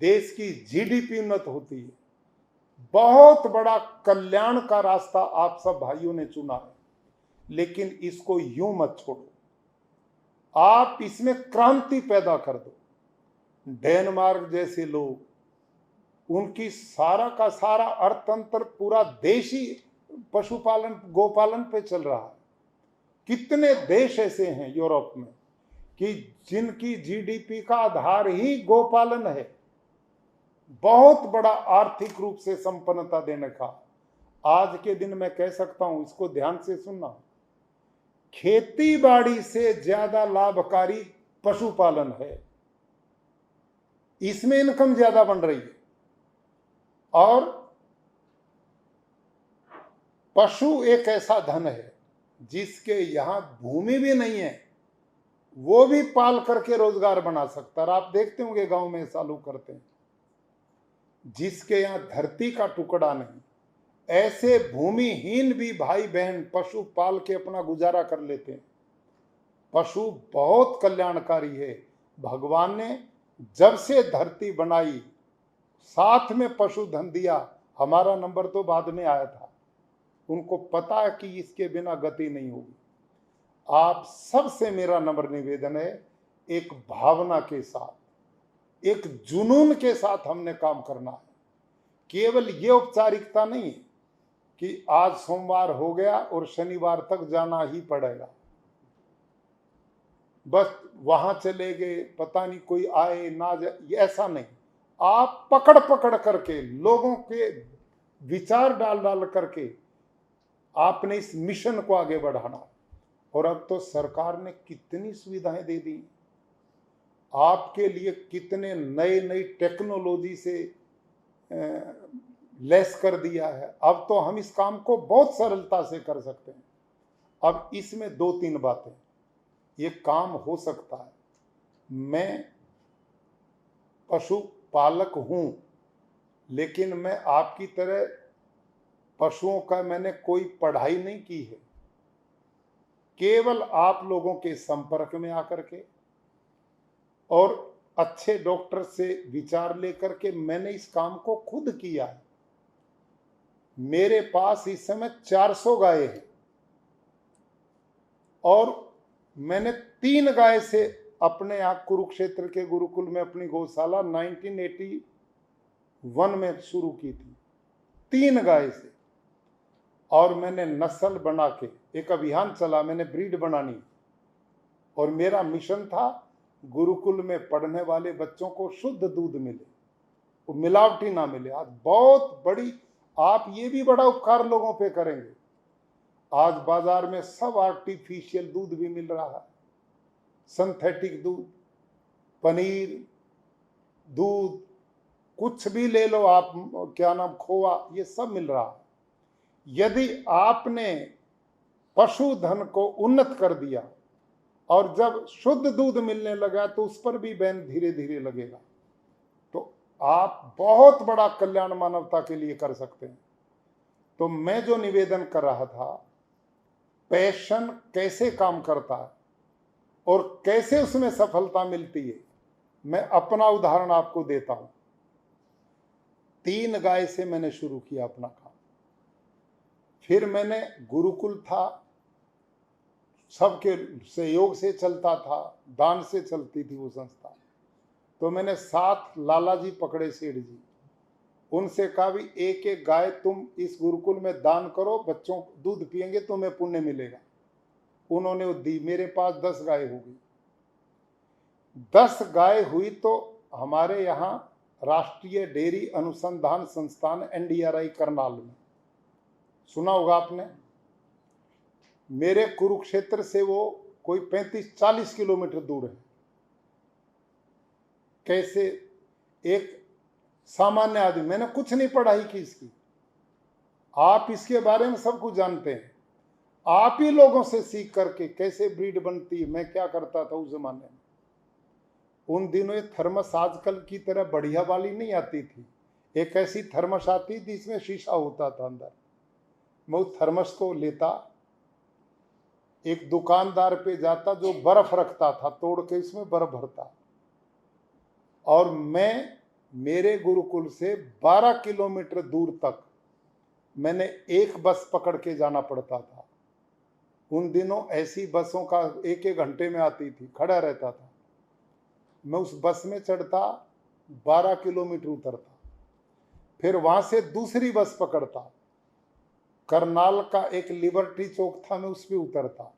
देश की जीडीपी उन्नत होती है। बहुत बड़ा कल्याण का रास्ता आप सब भाइयों ने चुना है, लेकिन इसको यूं मत छोड़ो। आप इसमें क्रांति पैदा कर दो। डेनमार्क जैसे लोग, उनकी सारा का सारा अर्थतंत्र पूरा देश ही पशुपालन गोपालन पे चल रहा है। कितने देश ऐसे हैं यूरोप में कि जिनकी जीडीपी का आधार ही गोपालन है। बहुत बड़ा आर्थिक रूप से संपन्नता देने का आज के दिन मैं कह सकता हूं, इसको ध्यान से सुनना, खेती बाड़ी से ज्यादा लाभकारी पशुपालन है। इसमें इनकम ज्यादा बन रही है। और पशु एक ऐसा धन है जिसके यहां भूमि भी नहीं है, वो भी पाल करके रोजगार बना सकता है। आप देखते होंगे गांव में ऐसा लोग करते हैं। जिसके यहां धरती का टुकड़ा नहीं, ऐसे भूमिहीन भी भाई बहन पशु पाल के अपना गुजारा कर लेते हैं। पशु बहुत कल्याणकारी है। भगवान ने जब से धरती बनाई साथ में पशुधन दिया। हमारा नंबर तो बाद में आया था। उनको पता है कि इसके बिना गति नहीं होगी। आप सबसे मेरा नम्र निवेदन है, एक भावना के साथ, एक जुनून के साथ हमने काम करना है। केवल ये औपचारिकता नहीं है कि आज सोमवार हो गया और शनिवार तक जाना ही पड़ेगा, बस वहां चले गए, पता नहीं कोई आए ना जाए, ऐसा नहीं। आप पकड़ पकड़ करके लोगों के विचार डाल डाल करके आपने इस मिशन को आगे बढ़ाना। और अब तो सरकार ने कितनी सुविधाएं दे दी आपके लिए, कितने नई नई टेक्नोलॉजी से लेस कर दिया है। अब तो हम इस काम को बहुत सरलता से कर सकते हैं। अब इसमें 2-3 बातें, ये काम हो सकता है। मैं पशुपालक हूं, लेकिन मैं आपकी तरह पशुओं का मैंने कोई पढ़ाई नहीं की है। केवल आप लोगों के संपर्क में आकर के और अच्छे डॉक्टर से विचार लेकर के मैंने इस काम को खुद किया है। मेरे पास इस समय 400 गाय हैं और मैंने 3 गाय से अपने यहाँ कुरुक्षेत्र के गुरुकुल में अपनी गौशाला 1981 में शुरू की थी, 3 गाय से। और मैंने नस्ल बना के एक अभियान चला, मैंने ब्रीड बनानी। और मेरा मिशन था गुरुकुल में पढ़ने वाले बच्चों को शुद्ध दूध मिले, वो मिलावटी ना मिले। आज बहुत बड़ी, आप ये भी बड़ा उपकार लोगों पे करेंगे। आज बाजार में सब आर्टिफिशियल दूध भी मिल रहा है, सिंथेटिक दूध, पनीर, दूध, कुछ भी ले लो आप, क्या नाम, खोआ, ये सब मिल रहा है। यदि आपने पशुधन को उन्नत कर दिया और जब शुद्ध दूध मिलने लगा तो उस पर भी बैन धीरे धीरे लगेगा, तो आप बहुत बड़ा कल्याण मानवता के लिए कर सकते हैं। तो मैं जो निवेदन कर रहा था, पैशन कैसे काम करता है और कैसे उसमें सफलता मिलती है, मैं अपना उदाहरण आपको देता हूं। 3 गाय से मैंने शुरू किया अपना काम। फिर मैंने गुरुकुल था, सबके सहयोग से चलता था, दान से चलती थी वो संस्था। तो मैंने 7 लाला जी पकड़े सेठ जी, उनसे कहा भी एक एक गाय तुम इस गुरुकुल में दान करो, बच्चों दूध पिएंगे तुम्हें पुण्य मिलेगा। उन्होंने वो दी, मेरे पास 10 गाय हो गई। 10 गाय हुई तो हमारे यहाँ राष्ट्रीय डेयरी अनुसंधान संस्थान NDRI करनाल में, सुना होगा आपने, मेरे कुरुक्षेत्र से वो कोई 35-40 किलोमीटर दूर है। कैसे एक सामान्य आदमी, मैंने कुछ नहीं पढ़ाई की इसकी, आप इसके बारे में सब कुछ जानते हैं, आप ही लोगों से सीख करके कैसे ब्रीड बनती है। मैं क्या करता था उस जमाने में, उन दिनों ये थर्मस आजकल की तरह बढ़िया वाली नहीं आती थी, एक ऐसी थर्मस आती थी इसमें शीशा होता था अंदर। मैं उस थर्मस को लेता, एक दुकानदार पे जाता जो बर्फ रखता था, तोड़ के इसमें बर्फ भरता, और मैं मेरे गुरुकुल से 12 किलोमीटर दूर तक मैंने एक बस पकड़ के जाना पड़ता था। उन दिनों ऐसी बसों का 1-1 घंटे में आती थी, खड़ा रहता था। मैं उस बस में चढ़ता, 12 किलोमीटर उतरता, फिर वहां से दूसरी बस पकड़ता, करनाल का एक लिबर्टी चौक था, मैं उस पर उतरता,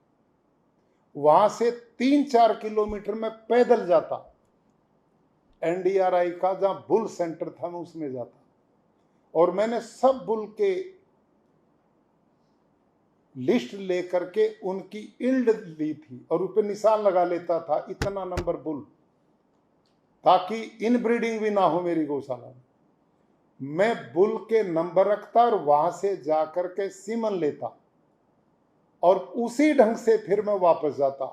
वहां से 3-4 किलोमीटर में पैदल जाता, NDRI का जहां बुल सेंटर था मैं उसमें जाता, और मैंने सब बुल के लिस्ट लेकर के उनकी इल्ड ली थी और उस पर निशान लगा लेता था, इतना नंबर बुल, ताकि इनब्रीडिंग भी ना हो मेरी गौशाला में। मैं बुल के नंबर रखता और वहां से जाकर के सीमन लेता, और उसी ढंग से फिर मैं वापस जाता,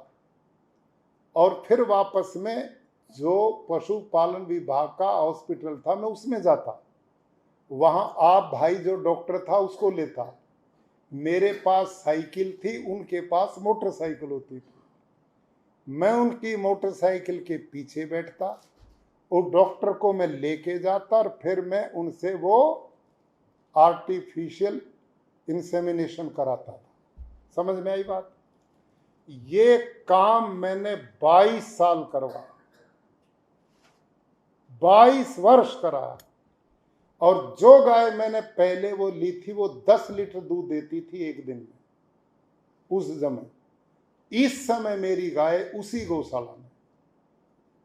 और फिर वापस में जो पशुपालन विभाग का हॉस्पिटल था मैं उसमें जाता, वहां आप भाई जो डॉक्टर था उसको लेता। मेरे पास साइकिल थी, उनके पास मोटरसाइकिल होती थी, मैं उनकी मोटरसाइकिल के पीछे बैठता, और डॉक्टर को मैं लेके जाता, और फिर मैं उनसे वो आर्टिफिशियल इंसेमिनेशन कराता था। समझ में आई बात? ये काम मैंने 22 साल करवाया, 22 वर्ष करा, और जो गाय मैंने पहले वो ली थी वो 10 लीटर दूध देती थी एक दिन में उस समय। इस समय मेरी गाय उसी गौशाला में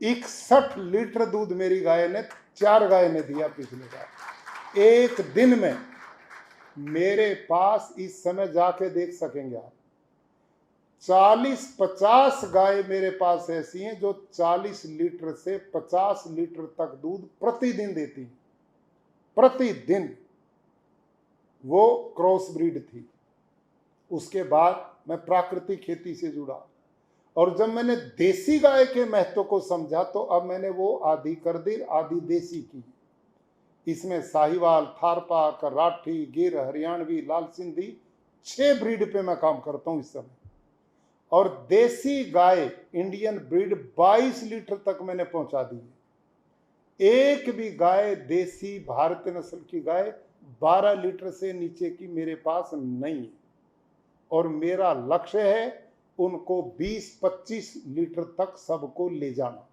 61 लीटर दूध मेरी गाय ने, 4 गाय ने दिया पिछले बार एक दिन में। मेरे पास इस समय जाके देख सकेंगे आप, 40-50 गाय मेरे पास ऐसी हैं जो 40 लीटर से 50 लीटर तक दूध प्रतिदिन देती हैं, प्रतिदिन। वो क्रॉस ब्रीड थी। उसके बाद मैं प्राकृतिक खेती से जुड़ा, और जब मैंने देसी गाय के महत्व को समझा तो अब मैंने वो आधी करदिर आधी देसी की। इसमें साहिवाल, थारपार, राठी, गिर, हरियाणवी, लाल सिंधी, 6 ब्रीड पे मैं काम करता हूँ इस समय। और देसी गाय इंडियन ब्रीड 22 लीटर तक मैंने पहुंचा दी है। एक भी गाय देसी भारतीय नस्ल की गाय 12 लीटर से नीचे की मेरे पास नहीं है, और मेरा लक्ष्य है उनको 20-25 लीटर तक सबको ले जाना।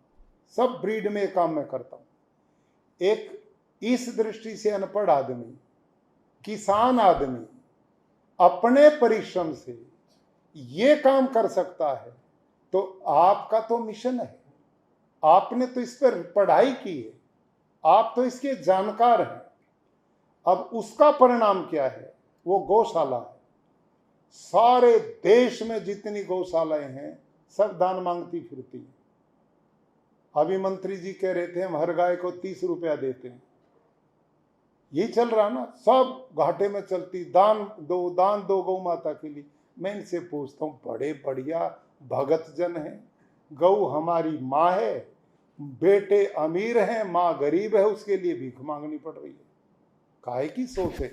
सब ब्रीड में काम मैं करता हूं। एक इस दृष्टि से अनपढ़ आदमी, किसान आदमी अपने परिश्रम से ये काम कर सकता है, तो आपका तो मिशन है, आपने तो इस पर पढ़ाई की है, आप तो इसके जानकार हैं। अब उसका परिणाम क्या है? वो गौशाला है। सारे देश में जितनी गौशालाएं हैं सब दान मांगती फिरती हैं। अभी मंत्री जी कह रहे थे हम हर गाय को 30 रुपया देते हैं, यही चल रहा ना, सब घाटे में चलती, दान दो गौ माता के लिए। मैं इनसे पूछता हूँ, बड़े बढ़िया भगत जन हैं, गौ हमारी माँ है, बेटे अमीर हैं, माँ गरीब है, उसके लिए भीख मांगनी पड़ रही है, काहे की सोच है?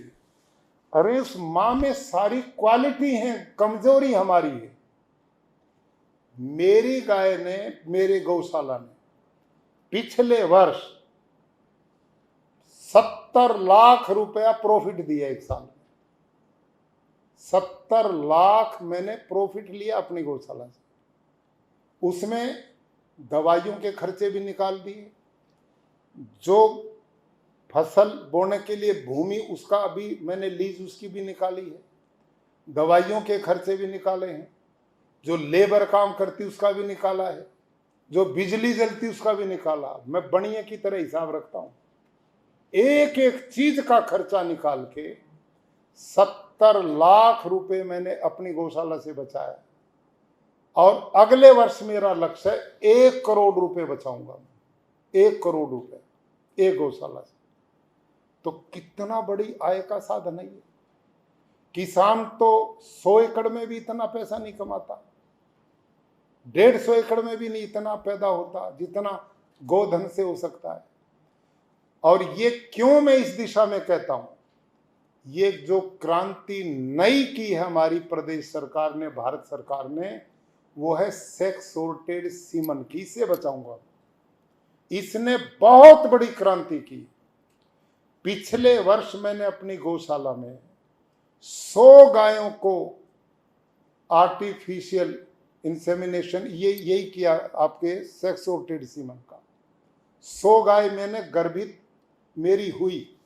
अरे उस माँ में सारी क्वालिटी है, कमजोरी हमारी है। मेरी गाय ने, मेरे गौशाला ने पिछले वर्ष 70 लाख रुपया प्रॉफिट दिया एक साल में। 70 लाख मैंने प्रॉफिट लिया अपनी गौशाला से। उसमें दवाइयों के खर्चे भी निकाल दिए, जो फसल बोने के लिए भूमि, उसका अभी मैंने लीज उसकी भी निकाली है, दवाइयों के खर्चे भी निकाले हैं, जो लेबर काम करती उसका भी निकाला है, जो बिजली जलती उसका भी निकाला। मैं बढ़िया की तरह हिसाब रखता हूं, एक एक चीज का खर्चा निकाल के 70 लाख रुपए मैंने अपनी गौशाला से बचाया, और अगले वर्ष मेरा लक्ष्य है 1 करोड़ रुपए बचाऊंगा, 1 करोड़ रुपए एक गौशाला से। तो कितना बड़ी आय का साधन है ये। किसान तो 100 एकड़ में भी इतना पैसा नहीं कमाता, 150 एकड़ में भी नहीं इतना पैदा होता जितना गोधन से हो सकता है। और ये क्यों मैं इस दिशा में कहता हूं, ये जो क्रांति नई की है हमारी प्रदेश सरकार ने, भारत सरकार ने, वो है सेक्स सॉर्टेड सीमन की। इसे बचाऊंगा। इसने बहुत बड़ी क्रांति की। पिछले वर्ष मैंने अपनी गौशाला में 100 गायों को आर्टिफिशियल इंसेमिनेशन यही किया, आपके सेक्स सॉर्टेड सीमन का। 100 गाय मैंने गर्भित मेरी हुई,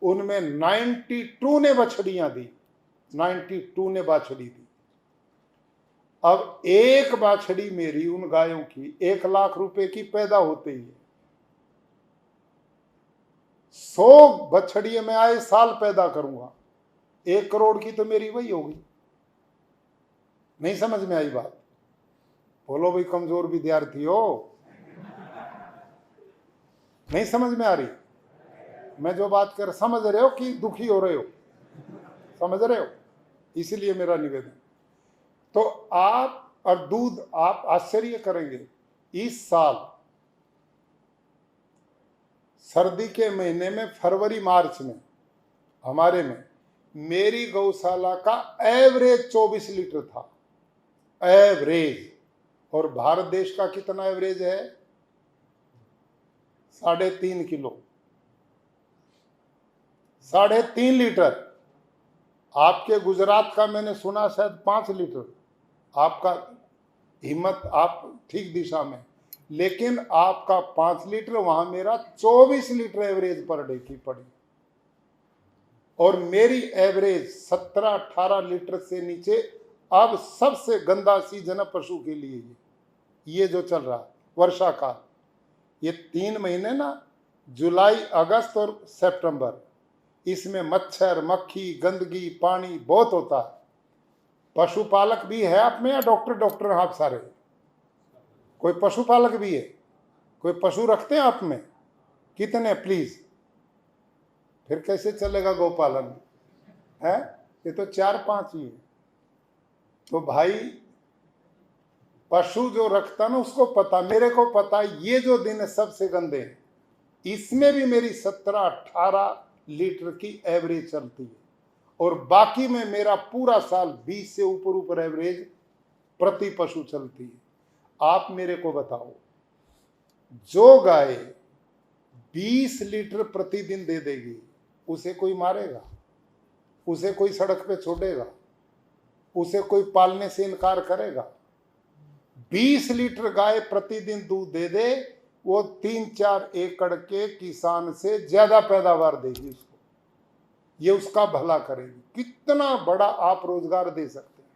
उनमें 92 ने बछड़ियां दी, 92 ने बाछड़ी दी। अब एक बाछड़ी मेरी उन गायों की 1 लाख रुपए की पैदा होते ही है। 100 बछड़ियां मैं आए साल पैदा करूंगा, 1 करोड़ की तो मेरी वही होगी। नहीं समझ में आई बात? बोलो भाई, कमजोर विद्यार्थी हो, नहीं समझ में आ रही? मैं जो बात कर, समझ रहे हो कि दुखी हो रहे हो? समझ रहे हो? इसलिए मेरा निवेदन। तो आप, और दूध, आप आश्चर्य करेंगे, इस साल सर्दी के महीने में, फरवरी मार्च में, हमारे में मेरी गौशाला का एवरेज 24 लीटर था, एवरेज। और भारत देश का कितना एवरेज है? 3.5 किलो, 3.5 लीटर। आपके गुजरात का मैंने सुना शायद 5 लीटर। आपका हिम्मत, आप ठीक दिशा में, लेकिन आपका 5 लीटर, वहां मेरा 24 लीटर एवरेज पर डे की पड़ी। और मेरी एवरेज 17-18 लीटर से नीचे। अब सबसे गंदा सीजन है पशु के लिए ये जो चल रहा वर्षा काल, ये 3 महीने ना, जुलाई, अगस्त और सितंबर, इसमें मच्छर, मक्खी, गंदगी, पानी बहुत होता है। पशुपालक भी है आप में, या डॉक्टर आप सारे? कोई पशुपालक भी है? कोई पशु रखते हैं आप में? कितने प्लीज? फिर कैसे चलेगा गौपालन है? ये तो 4-5 ही है। तो भाई, पशु जो रखता ना उसको पता, मेरे को पता, ये जो दिन है सबसे गंदे हैं, इसमें भी मेरी 17-18 लीटर की एवरेज चलती है। और बाकी में मेरा पूरा साल 20 से ऊपर एवरेज प्रति पशु चलती है। आप मेरे को बताओ, जो गाय 20 लीटर प्रतिदिन दे देगी, उसे कोई मारेगा? उसे कोई सड़क पे छोड़ेगा? उसे कोई पालने से इनकार करेगा? 20 लीटर गाय प्रतिदिन दूध दे दे, वो 3-4 एकड़ के किसान से ज्यादा पैदावार देगी उसको। ये उसका भला करेगी। कितना बड़ा आप रोजगार दे सकते हैं।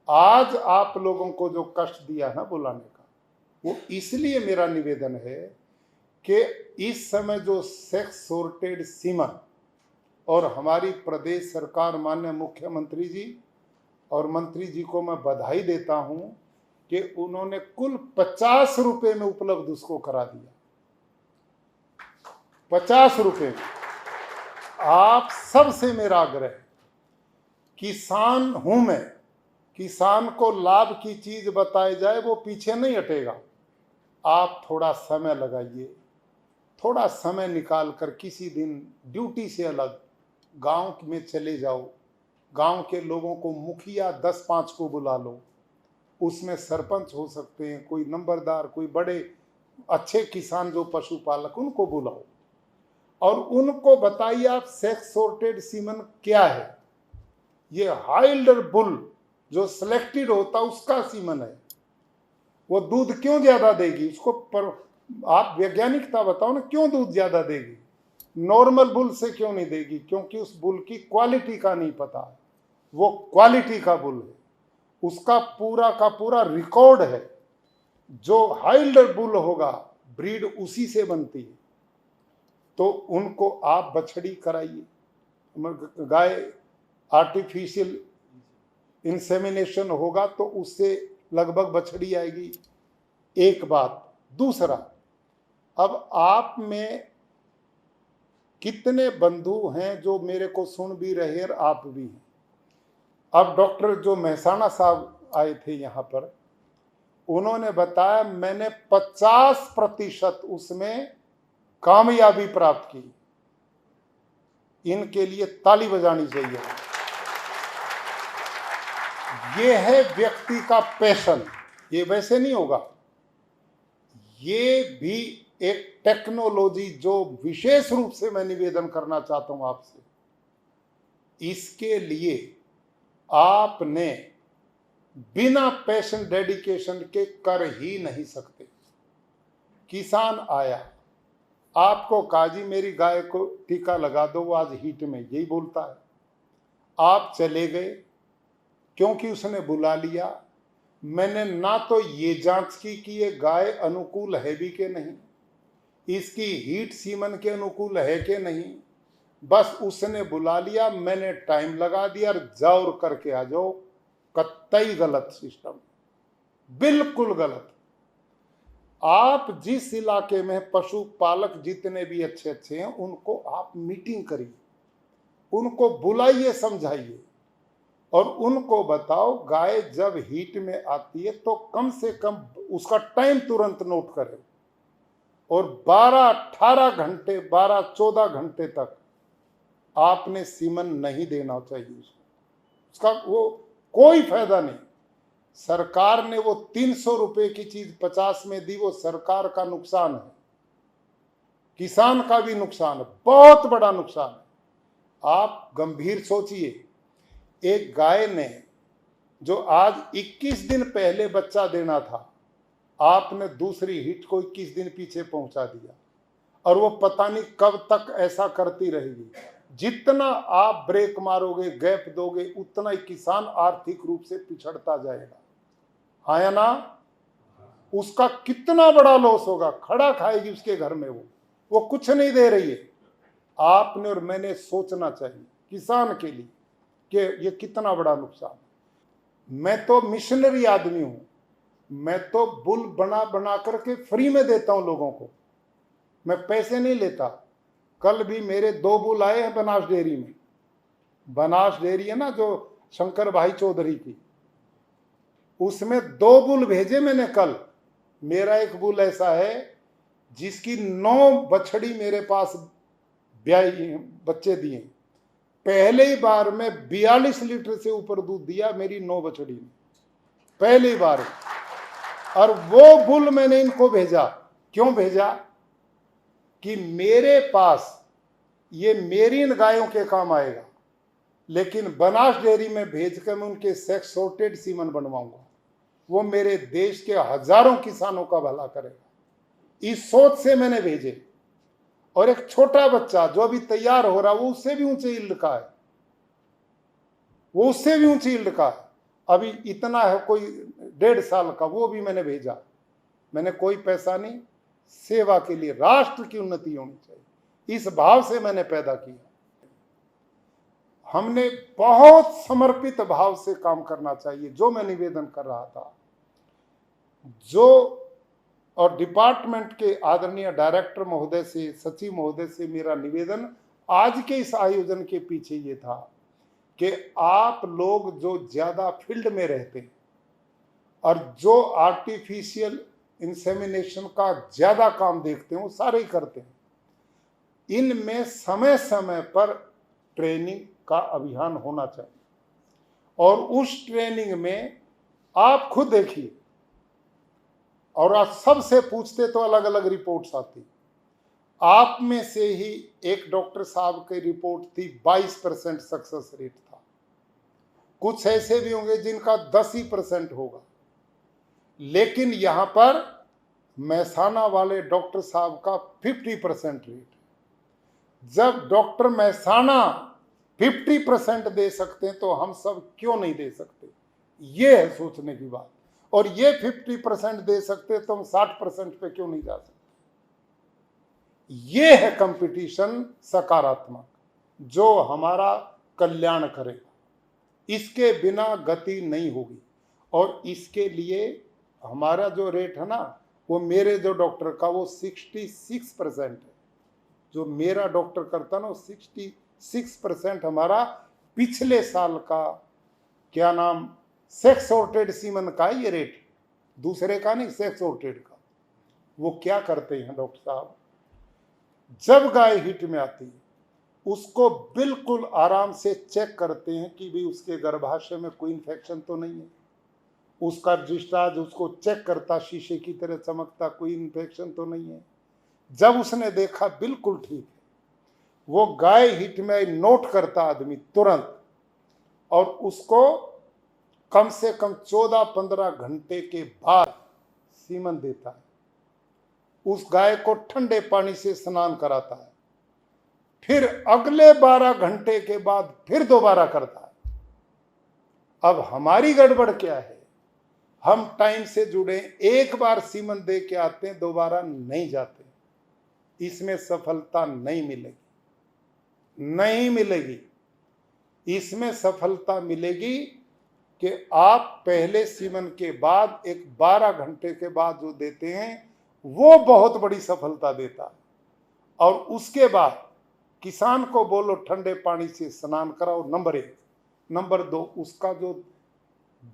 आज आप लोगों को जो कष्ट दिया ना बुलाने का, वो इसलिए मेरा निवेदन है कि इस समय जो सेक्स सॉर्टेड सीमन, और हमारी प्रदेश सरकार, माननीय मुख्यमंत्री जी और मंत्री जी को मैं बधाई देता हूं कि उन्होंने कुल 50 रुपए में उपलब्ध उसको करा दिया। 50 रुपए में। आप सबसे मेरा आग्रह है, किसान हूं मैं, किसान को लाभ की चीज बताई जाए वो पीछे नहीं हटेगा। आप थोड़ा समय लगाइए, थोड़ा समय निकाल कर किसी दिन ड्यूटी से अलग गांव में चले जाओ, गांव के लोगों को, मुखिया 10-5 को बुला लो, उसमें सरपंच हो सकते हैं, कोई नंबरदार, कोई बड़े अच्छे किसान जो पशुपालक, उनको बुलाओ और उनको बताइए आप सेक्स सॉर्टेड सीमन क्या है। ये हाइल्डर बुल जो सिलेक्टेड होता उसका सीमन है, वो दूध क्यों ज्यादा देगी, उसको पर आप वैज्ञानिकता बताओ ना, क्यों दूध ज्यादा देगी? नॉर्मल बुल से क्यों नहीं देगी? क्योंकि उस बुल की क्वालिटी का नहीं पता है। वो क्वालिटी का बुल है, उसका पूरा का पूरा रिकॉर्ड है। जो हाइल्ड बुल होगा, ब्रीड उसी से बनती है। तो उनको आप बछड़ी कराइए। गाय आर्टिफिशियल इंसेमिनेशन होगा तो उससे लगभग बछड़ी आएगी। एक बात। दूसरा, अब आप में कितने बंधु हैं जो मेरे को सुन भी रहे और आप भी हैं। अब डॉक्टर जो मेहसाणा साहब आए थे यहाँ पर, उन्होंने बताया मैंने 50% उसमें कामयाबी प्राप्त की। इनके लिए ताली बजानी चाहिए। ये है व्यक्ति का पैशन, ये वैसे नहीं होगा। ये भी एक टेक्नोलॉजी जो विशेष रूप से मैं निवेदन करना चाहता हूं आपसे, इसके लिए आपने बिना पैशन डेडिकेशन के कर ही नहीं सकते। किसान आया, आपको कहा जी मेरी गाय को टीका लगा दो, वो आज हीट में यही बोलता है। आप चले गए क्योंकि उसने बुला लिया। मैंने ना तो ये जांच की कि ये गाय अनुकूल है भी कि नहीं, इसकी हीट सीमन के अनुकूल है कि नहीं। बस उसने बुला लिया, मैंने टाइम लगा दिया और जाओ करके आ जाओ। कतई गलत सिस्टम, बिल्कुल गलत। आप जिस इलाके में पशुपालक जितने भी अच्छे अच्छे हैं, उनको आप मीटिंग करिए, उनको बुलाइए, समझाइए और उनको बताओ गाय जब हीट में आती है तो कम से कम उसका टाइम तुरंत नोट करें और 12-18 घंटे 12-14 घंटे तक आपने सीमन नहीं देना चाहिए उसको। उसका वो कोई फायदा नहीं। सरकार ने वो 300 रुपए की चीज 50 में दी, वो सरकार का नुकसान है, किसान का भी नुकसान है, बहुत बड़ा नुकसान है। आप गंभीर सोचिए, एक गाय ने जो आज 21 दिन पहले बच्चा देना था, आपने दूसरी हिट को 21 दिन पीछे पहुंचा दिया और वो पता नहीं कब तक ऐसा करती रहेगी। जितना आप ब्रेक मारोगे, गैप दोगे, उतना ही किसान आर्थिक रूप से पिछड़ता जाएगा। हाँ या ना? उसका कितना बड़ा लॉस होगा, खड़ा खाएगी उसके घर में वो कुछ नहीं दे रही है। आपने और मैंने सोचना चाहिए किसान के लिए कि ये कितना बड़ा नुकसान। मैं तो मिशनरी आदमी हूं, मैं तो बुल बना बना करके फ्री में देता हूं लोगों को, मैं पैसे नहीं लेता। कल भी मेरे 2 बुल आए हैं बनास डेयरी में। बनास डेयरी है ना जो शंकर भाई चौधरी की, उसमें 2 बुल भेजे मैंने कल। मेरा एक बुल ऐसा है जिसकी 9 बछड़ी मेरे पास ब्याई बच्चे दिए। पहले ही बार में 42 लीटर से ऊपर दूध दिया मेरी 9 बछड़ी ने, पहली बार। और वो बुल मैंने इनको भेजा, क्यों भेजा? कि मेरे पास ये मेरी इन गायों के काम आएगा, लेकिन बनास डेयरी में भेजकर मैं उनके सेक्स सॉर्टेड सीमन बनवाऊंगा। वो मेरे देश के हजारों किसानों का भला करेगा। इस सोच से मैंने भेजे। और एक छोटा बच्चा जो अभी तैयार हो रहा, वो उससे भी ऊंचे यील्ड का है, वो उससे भी ऊंची यील्ड का है। अभी इतना है कोई 1.5 साल का, वो भी मैंने भेजा। मैंने कोई पैसा नहीं, सेवा के लिए, राष्ट्र की उन्नति होनी चाहिए, इस भाव से मैंने पैदा किया। हमने बहुत समर्पित भाव से काम करना चाहिए, जो मैं निवेदन कर रहा था। जो और डिपार्टमेंट के आदरणीय डायरेक्टर महोदय से, सचिव महोदय से मेरा निवेदन आज के इस आयोजन के पीछे ये था कि आप लोग जो ज्यादा फील्ड में रहते हैं और जो आर्टिफिशियल इंसेमिनेशन का ज्यादा काम देखते हैं, वो सारे ही करते हैं। इनमें समय समय पर ट्रेनिंग का अभियान होना चाहिए और उस ट्रेनिंग में आप खुद देखिए, और आप सबसे पूछते तो अलग अलग रिपोर्ट्स आती। आप में से ही एक डॉक्टर साहब की रिपोर्ट थी 22% सक्सेस रेट था। कुछ ऐसे भी होंगे जिनका 10% होगा। लेकिन यहां पर महसाना वाले डॉक्टर साहब का 50% रेट। जब डॉक्टर महसाना 50% दे सकते हैं तो हम सब क्यों नहीं दे सकते? ये है सोचने की बात। और ये 50% दे सकते तो हम 60% पे क्यों नहीं जा सकते? ये है कंपटीशन सकारात्मक, जो हमारा कल्याण करेगा। इसके बिना गति नहीं होगी। और इसके लिए हमारा जो रेट है ना, वो मेरे जो डॉक्टर का वो 66% है। जो मेरा डॉक्टर करता ना, 66% हमारा पिछले साल का क्या नाम सेक्स सॉर्टेड सीमन का ये रेट, दूसरे का नहीं, सेक्स सॉर्टेड का। वो क्या करते हैं डॉक्टर साहब, जब गाय हिट में आती है उसको बिल्कुल आराम से चेक करते हैं कि भी उसके गर्भाशय में कोई इन्फेक्शन तो नहीं है। उसका डिस्चार्ज उसको चेक करता, शीशे की तरह चमकता, कोई इन्फेक्शन तो नहीं है। जब उसने देखा बिल्कुल ठीक है, वो गाय हिट में नोट करता आदमी तुरंत, और उसको कम से कम 14-15 घंटे के बाद सीमन देता है। उस गाय को ठंडे पानी से स्नान कराता है, फिर अगले 12 घंटे के बाद फिर दोबारा करता है। अब हमारी गड़बड़ क्या है, हम टाइम से जुड़े, एक बार सीमन दे के आते हैं, दोबारा नहीं जाते। इसमें सफलता नहीं मिलेगी, नहीं मिलेगी। इसमें सफलता मिलेगी कि आप पहले सीमन के बाद एक 12 घंटे के बाद जो देते हैं वो बहुत बड़ी सफलता देता है। और उसके बाद किसान को बोलो ठंडे पानी से स्नान कराओ, नंबर 1। नंबर 2, उसका जो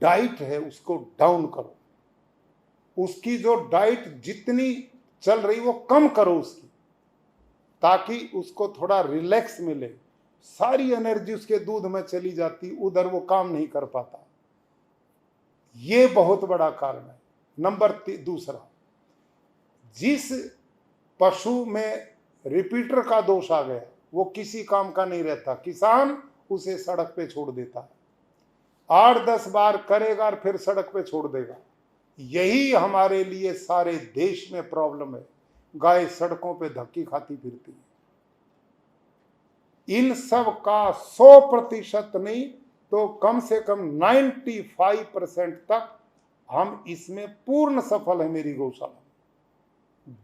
डाइट है उसको डाउन करो। उसकी जो डाइट जितनी चल रही वो कम करो उसकी, ताकि उसको थोड़ा रिलैक्स मिले। सारी एनर्जी उसके दूध में चली जाती, उधर वो काम नहीं कर पाता। ये बहुत बड़ा कारण है। नंबर 2, जिस पशु में रिपीटर का दोष आ गया वो किसी काम का नहीं रहता, किसान उसे सड़क पे छोड़ देता है। 8-10 बार करेगा और फिर सड़क पे छोड़ देगा। यही हमारे लिए सारे देश में प्रॉब्लम है। गाय सड़कों पे धक्की खाती फिरती है। इन सब का 100% नहीं तो कम से कम 95% तक हम इसमें पूर्ण सफल है। मेरी गौशाला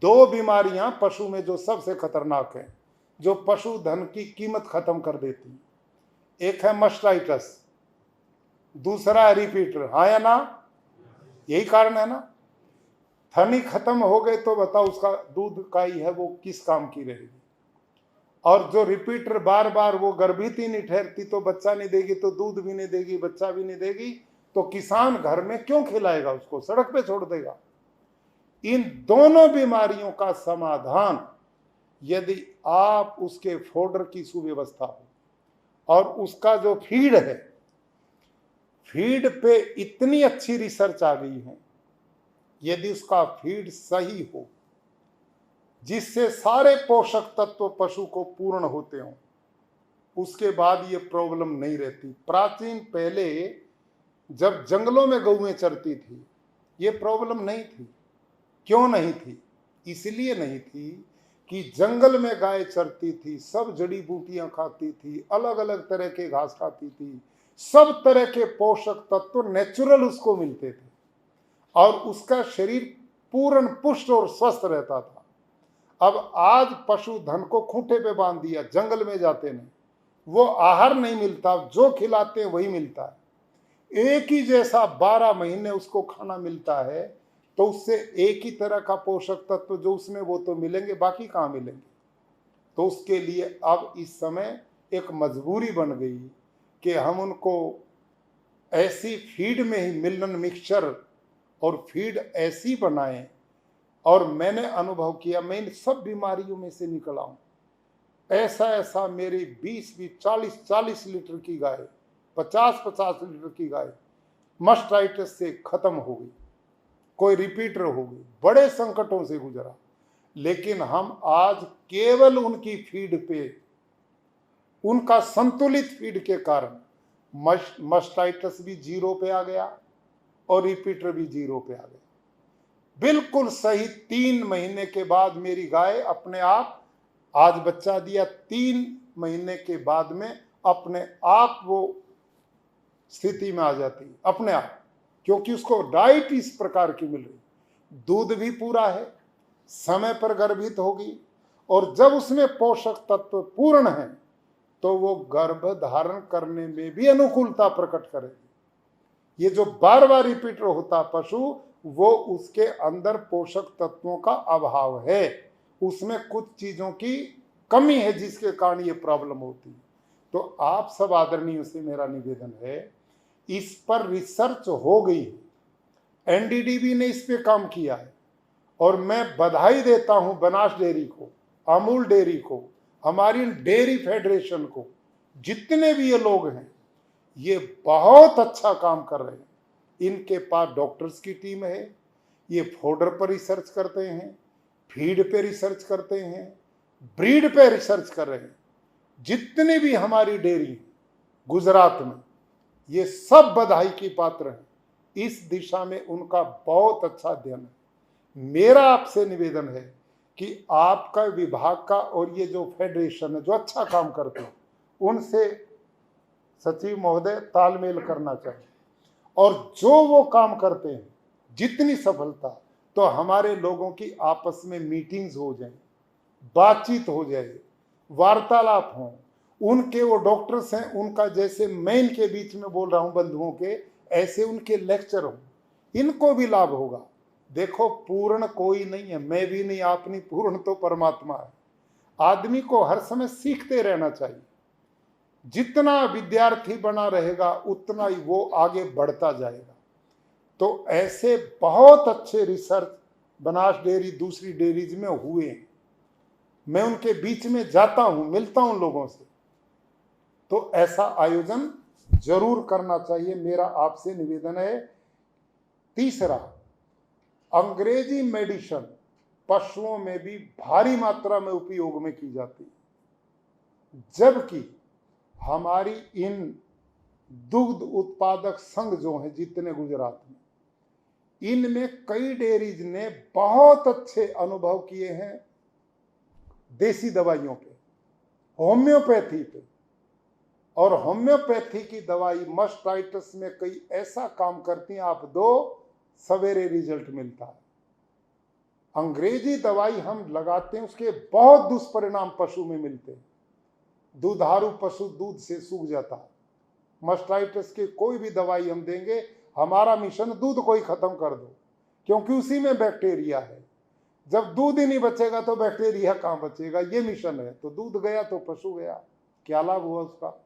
2 बीमारियां पशु में जो सबसे खतरनाक है, जो पशुधन की कीमत खत्म कर देती है, एक है मास्टाइटिस, दूसरा है रिपीटर। हाँ या ना? यही कारण है ना। थनी खत्म हो गए तो बताओ उसका दूध का ही है वो किस काम की रहेगी। और जो रिपीटर बार बार वो गर्भित ही नहीं ठहरती तो बच्चा नहीं देगी, तो दूध भी नहीं देगी, बच्चा भी नहीं देगी, तो किसान घर में क्यों खिलाएगा उसको, सड़क पे छोड़ देगा। इन दोनों बीमारियों का समाधान यदि आप उसके फोडर की सुव्यवस्था हो और उसका जो फीड है, फीड पे इतनी अच्छी रिसर्च आ गई है, यदि उसका फीड सही हो जिससे सारे पोषक तत्व पशु को पूर्ण होते हों, उसके बाद ये प्रॉब्लम नहीं रहती। प्राचीन पहले जब जंगलों में गौएं चरती थी ये प्रॉब्लम नहीं थी। क्यों नहीं थी? इसलिए नहीं थी कि जंगल में गाय चरती थी, सब जड़ी बूटियां खाती थी, अलग अलग तरह के घास खाती थी, सब तरह के पोषक तत्व नेचुरल उसको मिलते थे और उसका शरीर पूर्ण पुष्ट और स्वस्थ रहता था। अब आज पशुधन को खूंटे पे बांध दिया, जंगल में जाते नहीं, वो आहार नहीं मिलता, जो खिलाते हैं वही मिलता है। एक ही जैसा 12 महीने उसको खाना मिलता है, तो उससे एक ही तरह का पोषक तत्व जो उसमें वो तो मिलेंगे, बाकी कहाँ मिलेंगे। तो उसके लिए अब इस समय एक मजबूरी बन गई कि हम उनको ऐसी फीड में ही मिलन मिक्सचर और फीड ऐसी बनाएं। और मैंने अनुभव किया, मैं इन सब बीमारियों में से निकला हूं। ऐसा मेरी 20-40 लीटर की गाय, 50 लीटर की गाय मास्टाइटिस से खत्म हो गई, कोई रिपीटर हो गई, बड़े संकटों से गुजरा। लेकिन हम आज केवल उनकी फीड पे, उनका संतुलित फीड के कारण मास्टाइटिस भी 0 पे आ गया और रिपीटर भी 0 पे आ गया। बिल्कुल सही 3 महीने के बाद मेरी गाय अपने आप, आज बच्चा दिया, 3 महीने के बाद में अपने आप वो स्थिति में आ जाती है अपने आप, क्योंकि उसको डाइट इस प्रकार की मिल रही, दूध भी पूरा है, समय पर गर्भित होगी, और जब उसमें पोषक तत्व पूर्ण है तो वो गर्भ धारण करने में भी अनुकूलता प्रकट करेगी। ये जो बार बार रिपीट होता पशु, वो उसके अंदर पोषक तत्वों का अभाव है, उसमें कुछ चीजों की कमी है जिसके कारण ये प्रॉब्लम होती है। तो आप सब आदरणीयों से मेरा निवेदन है, इस पर रिसर्च हो गई है, एनडीडीबी ने इस पे काम किया है, और मैं बधाई देता हूं बनास डेयरी को, अमूल डेयरी को, हमारी डेयरी फेडरेशन को, जितने भी ये लोग हैं ये बहुत अच्छा काम कर रहे हैं। इनके पास डॉक्टर्स की टीम है, ये फोडर पर रिसर्च करते हैं, फीड पे रिसर्च करते हैं, ब्रीड पे रिसर्च कर रहे हैं। जितने भी हमारी डेयरी गुजरात में, ये सब बधाई की पात्र हैं। इस दिशा में उनका बहुत अच्छा अध्ययन है। मेरा आपसे निवेदन है कि आपका विभाग का और ये जो फेडरेशन है जो अच्छा काम करते हैं, उनसे सचिव महोदय तालमेल करना चाहिए, और जो वो काम करते हैं जितनी सफलता, तो हमारे लोगों की आपस में मीटिंग्स हो जाए, बातचीत हो जाए, वार्तालाप हो, उनके वो डॉक्टर्स हैं उनका, जैसे मैं इनके बीच में बोल रहा हूं बंधुओं के, ऐसे उनके लेक्चर हो, इनको भी लाभ होगा। देखो पूर्ण कोई नहीं है, मैं भी नहीं, आप नहीं, पूर्ण तो परमात्मा है। आदमी को हर समय सीखते रहना चाहिए, जितना विद्यार्थी बना रहेगा उतना ही वो आगे बढ़ता जाएगा। तो ऐसे बहुत अच्छे रिसर्च बनास डेयरी दूसरी डेयरीज में हुए हैं, मैं उनके बीच में जाता हूं, मिलता हूं लोगों से, तो ऐसा आयोजन जरूर करना चाहिए, मेरा आपसे निवेदन है। तीसरा, अंग्रेजी मेडिसिन पशुओं में भी भारी मात्रा में उपयोग में की जाती है, जबकि हमारी इन दुग्ध उत्पादक संघ जो हैं जितने गुजरात में, इनमें कई डेयरीज ने बहुत अच्छे अनुभव किए हैं देसी दवाइयों पे, होम्योपैथी पे, और होम्योपैथी की दवाई मस्टाइटिस में कई ऐसा काम करती हैं, आप दो सवेरे रिजल्ट मिलता है। अंग्रेजी दवाई हम लगाते हैं, उसके बहुत दुष्परिणाम पशु में मिलते हैं, दूधारू पशु दूध से सूख जाता है। मस्टाइटिस की कोई भी दवाई हम देंगे, हमारा मिशन दूध को ही खत्म कर दो, क्योंकि उसी में बैक्टीरिया है। जब दूध ही नहीं बचेगा तो बैक्टीरिया कहाँ बचेगा, ये मिशन है। तो दूध गया तो पशु गया, क्या लाभ हुआ उसका।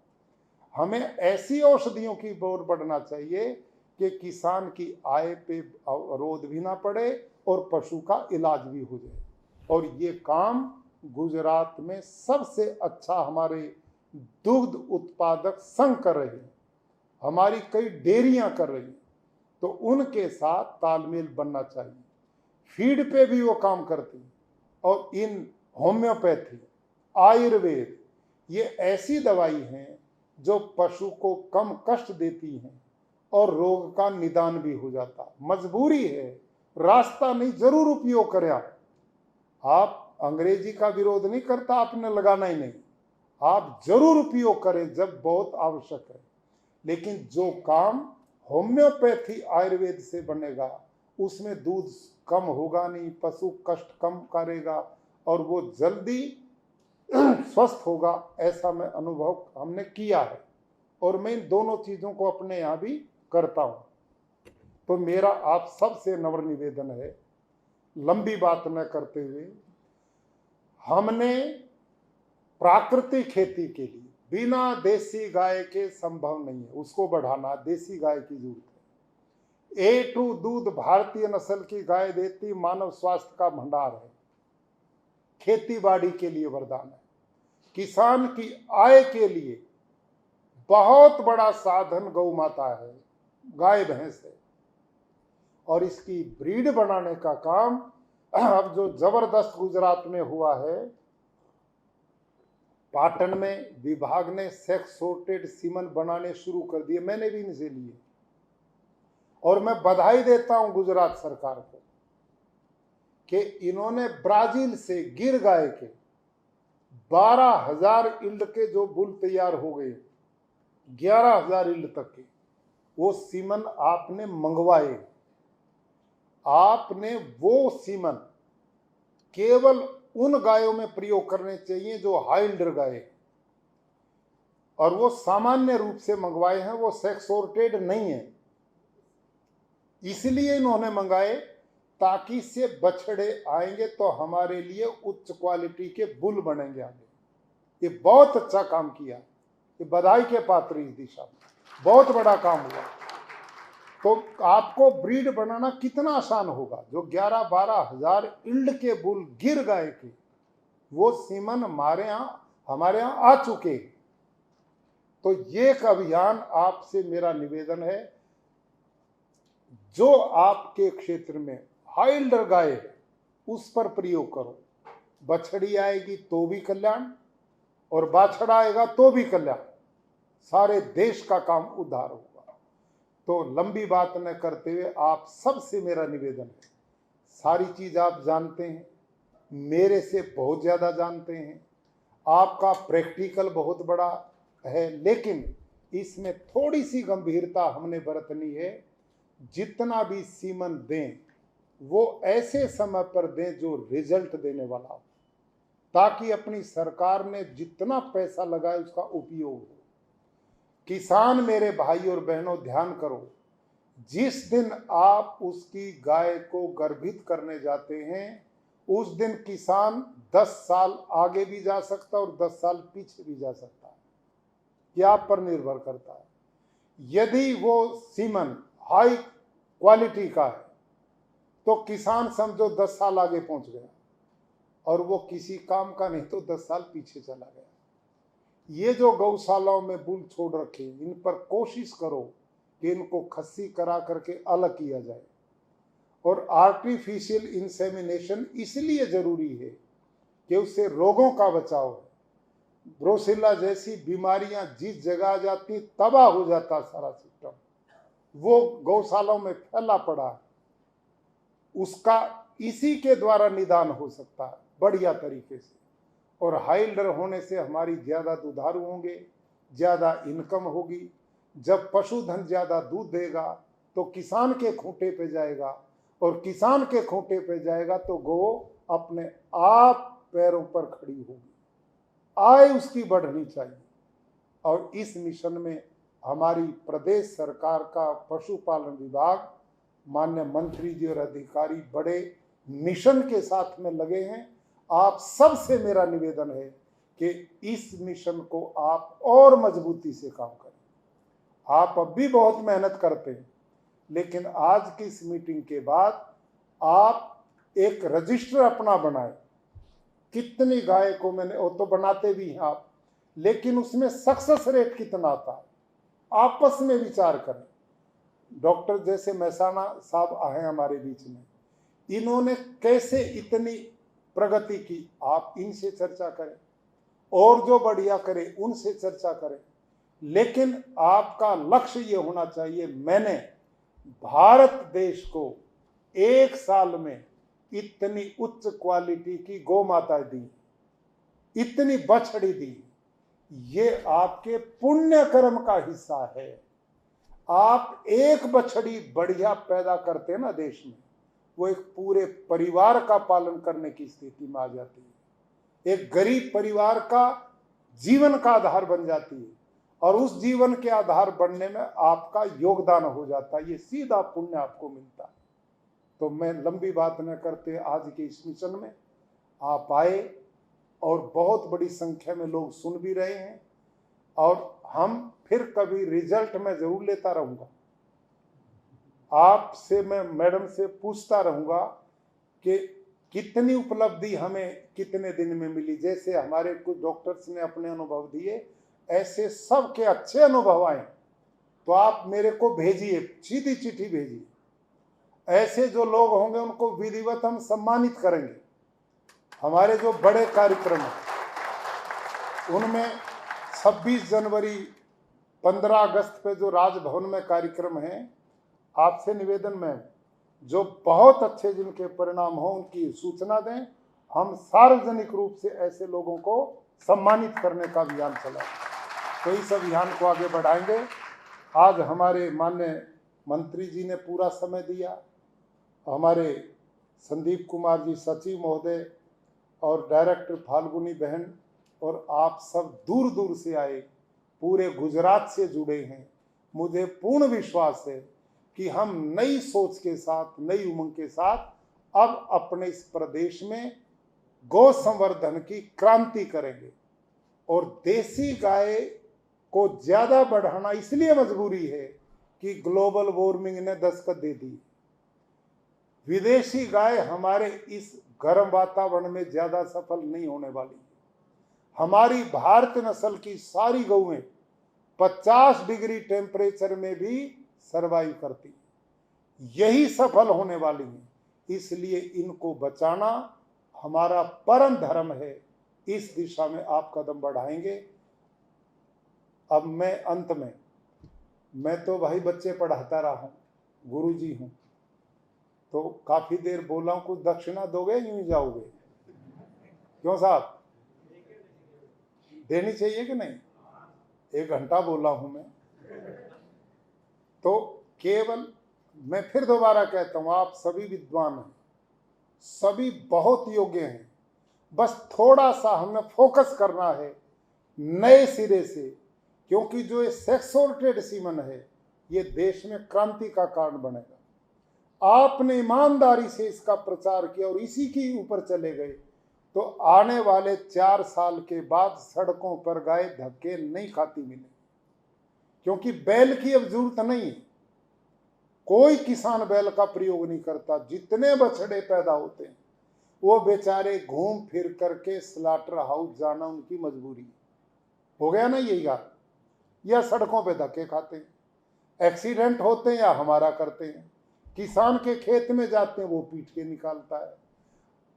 हमें ऐसी औषधियों की ओर बढ़ना चाहिए कि किसान की आय पे अवरोध भी ना पड़े और पशु का इलाज भी हो जाए। और ये काम गुजरात में सबसे अच्छा हमारे दुग्ध उत्पादक संघ कर रहे हैं, हमारी कई डेयरियां कर रही हैं, तो उनके साथ तालमेल बनना चाहिए। फीड पे भी वो काम करती हैं, और इन होम्योपैथी, आयुर्वेद, ये ऐसी दवाई हैं जो पशु को कम कष्ट देती हैं और रोग का निदान भी हो जाता। मजबूरी है, रास्ता नहीं, जरूर उपयोग करें आप अंग्रेजी का विरोध नहीं करता, आपने लगाना ही नहीं, आप जरूर उपयोग करें जब बहुत आवश्यक है। लेकिन जो काम होम्योपैथी आयुर्वेद से बनेगा उसमें दूध कम होगा नहीं, पशु कष्ट कम करेगा और वो जल्दी स्वस्थ होगा, ऐसा मैं अनुभव हमने किया है, और मैं इन दोनों चीजों को अपने यहाँ भी करता हूँ। तो मेरा आप सबसे नम्र निवेदन है, लंबी बात न करते हुए, हमने प्राकृतिक खेती के लिए बिना देसी गाय के संभव नहीं है, उसको बढ़ाना, देसी गाय की जरूरत है। A2 दूध भारतीय नस्ल की गाय देती मानव स्वास्थ्य का भंडार है, खेती बाड़ी के लिए वरदान है, किसान की आय के लिए बहुत बड़ा साधन गौ माता है, गाय भैंस है, और इसकी ब्रीड बनाने का काम अब जो जबरदस्त गुजरात में हुआ है, पाटन में विभाग ने सेक्स सॉर्टेड सीमन बनाने शुरू कर दिए, मैंने भी इनसे लिए, और मैं बधाई देता हूं गुजरात सरकार को। कि इन्होंने ब्राजील से गिर गाय के 12,000 इल्ड के जो बुल तैयार हो गए, 11,000 इल्ड तक के, वो सीमन आपने मंगवाए। आपने वो सीमन केवल उन गायों में प्रयोग करने चाहिए जो हाइल्डर गाय, और वो सामान्य रूप से मंगवाए हैं, वो सेक्सोर्टेड नहीं है। इसलिए इन्होंने मंगाए ताकि इससे बछड़े आएंगे तो हमारे लिए उच्च क्वालिटी के बुल बनेंगे आगे। ये बहुत अच्छा काम किया, ये बधाई के पात्र इस दिशा में, बहुत बड़ा काम हुआ। तो आपको ब्रीड बनाना कितना आसान होगा। जो 11-12 हजार इल्ड के बुल गिर गाय के, वो सीमन हमारे यहाँ आ चुके। तो ये एक अभियान आपसे मेरा निवेदन है, जो आपके क्षेत्र में हाइल्डर गाय है उस पर प्रयोग करो। बछड़ी आएगी तो भी कल्याण, और बाछड़ा आएगा तो भी कल्याण, सारे देश का काम उद्धार होगा। तो लंबी बात न करते हुए आप सबसे मेरा निवेदन है, सारी चीज आप जानते हैं, मेरे से बहुत ज्यादा जानते हैं, आपका प्रैक्टिकल बहुत बड़ा है, लेकिन इसमें थोड़ी सी गंभीरता हमने बरतनी है। जितना भी सीमन दें वो ऐसे समय पर दें जो रिजल्ट देने वाला हो, ताकि अपनी सरकार ने जितना पैसा लगाए उसका उपयोग हो। किसान मेरे भाई और बहनों ध्यान करो, जिस दिन आप उसकी गाय को गर्भित करने जाते हैं उस दिन किसान 10 साल आगे भी जा सकता है और 10 साल पीछे भी जा सकता है, यह आप पर निर्भर करता है। यदि वो सीमन हाई क्वालिटी का है तो किसान समझो 10 साल आगे पहुंच गया, और वो किसी काम का नहीं तो 10 साल पीछे चला गया। ये जो गौशालाओं में बुल छोड़ रखे, इन पर कोशिश करो कि इनको खस्सी करा करके अलग किया जाए। और आर्टिफिशियल इंसेमिनेशन इसलिए जरूरी है कि उससे रोगों का बचाव है। ब्रोसिला जैसी बीमारियां जिस जगह आ जाती तबाह हो जाता सारा सिस्टम, वो गौशालाओं में फैला पड़ा है, उसका इसी के द्वारा निदान हो सकता है बढ़िया तरीके से। और हाइल्डर होने से हमारी ज्यादा दुधारू होंगे, ज्यादा इनकम होगी। जब पशुधन ज्यादा दूध देगा तो किसान के खूंटे पे जाएगा, और किसान के खूंटे पे जाएगा तो गौ अपने आप पैरों पर खड़ी होगी। आय उसकी बढ़नी चाहिए। और इस मिशन में हमारी प्रदेश सरकार का पशुपालन विभाग, माननीय मंत्री जी और अधिकारी बड़े मिशन के साथ में लगे हैं। आप सबसे मेरा निवेदन है कि इस मिशन को आप और मजबूती से काम करें। आप अब भी बहुत मेहनत करते हैं, लेकिन आज की इस मीटिंग के बाद आप एक रजिस्टर अपना बनाएं। कितनी गाय को मैंने, वो तो बनाते भी हैं आप, लेकिन उसमें सक्सेस रेट कितना आता है, आपस में विचार करें। डॉक्टर जैसे मेहसाना साहब आए हमारे बीच में, इन्होंने कैसे इतनी प्रगति की, आप इनसे चर्चा करें, और जो बढ़िया करे उनसे चर्चा करें। लेकिन आपका लक्ष्य ये होना चाहिए, मैंने भारत देश को 1 साल में इतनी उच्च क्वालिटी की गौ माता दी, इतनी बछड़ी दी, ये आपके पुण्य कर्म का हिस्सा है। आप एक बछड़ी बढ़िया पैदा करते हैं ना देश में, वो एक पूरे परिवार का पालन करने की स्थिति में आ जाती है, एक गरीब परिवार का जीवन का आधार बन जाती है, और उस जीवन के आधार बनने में आपका योगदान हो जाता है। ये सीधा पुण्य आपको मिलता है। तो मैं लंबी बात न करते, आज के इस मिशन में आप आए और बहुत बड़ी संख्या में लोग सुन भी रहे हैं, और हम फिर कभी रिजल्ट में जरूर लेता रहूंगा। आपसे मैं मैडम से पूछता रहूंगा कि कितनी उपलब्धि हमें कितने दिन में मिली। जैसे हमारे कुछ डॉक्टर्स ने अपने अनुभव दिए, ऐसे सबके अच्छे अनुभव आए तो आप मेरे को भेजिए, सीधी चिट्ठी भेजिए। ऐसे जो लोग होंगे उनको विधिवत हम सम्मानित करेंगे। हमारे जो बड़े कार्यक्रम हैं उनमें 26 जनवरी, 15 अगस्त पे जो राजभवन में कार्यक्रम है, आपसे निवेदन में जो बहुत अच्छे जिनके परिणाम हो उनकी सूचना दें। हम सार्वजनिक रूप से ऐसे लोगों को सम्मानित करने का अभियान चलाएं, तो इस अभियान को आगे बढ़ाएंगे। आज हमारे माननीय मंत्री जी ने पूरा समय दिया, हमारे संदीप कुमार जी सचिव महोदय और डायरेक्टर फाल्गुनी बहन और आप सब दूर दूर से आए, पूरे गुजरात से जुड़े हैं। मुझे पूर्ण विश्वास है कि हम नई सोच के साथ, नई उमंग के साथ अब अपने इस प्रदेश में गौ संवर्धन की क्रांति करेंगे। और देसी गाय को ज्यादा बढ़ाना इसलिए मजबूरी है कि ग्लोबल वार्मिंग ने दस्तक दे दी। विदेशी गाय हमारे इस गर्म वातावरण में ज्यादा सफल नहीं होने वाली। हमारी भारतीय नस्ल की सारी गौएं 50 डिग्री टेम्परेचर में भी सरवाइव करती, यही सफल होने वाली हैं। इसलिए इनको बचाना हमारा परम धर्म है। इस दिशा में आप कदम बढ़ाएंगे। अब मैं अंत में, मैं तो भाई बच्चे पढ़ाता रहा हूँ, गुरु जी हूँ, तो काफी देर बोला हूँ, कुछ दक्षिणा दोगे यूं ही जाओगे? क्यों साहब, देनी चाहिए कि नहीं? 1 घंटा बोला हूं मैं, तो केवल मैं फिर दोबारा कहता हूं, आप सभी विद्वान हैं, सभी बहुत योग्य हैं। बस थोड़ा सा हमें फोकस करना है नए सिरे से, क्योंकि जो ये सेक्स ओरिएंटेड सीमन है ये देश में क्रांति का कारण बनेगा। आपने ईमानदारी से इसका प्रचार किया और इसी के ऊपर चले गए, तो आने वाले 4 साल के बाद सड़कों पर गाय धक्के नहीं खाती मिलेंगी, क्योंकि बैल की अब जरूरत नहीं है। कोई किसान बैल का प्रयोग नहीं करता। जितने बछड़े पैदा होते हैं वो बेचारे घूम फिर करके स्लाटर हाउस जाना उनकी मजबूरी हो गया ना, यही बात। या सड़कों पे धक्के खाते हैं, एक्सीडेंट होते हैं या हमारा करते हैं, किसान के खेत में जाते हैं वो पीट के निकालता है।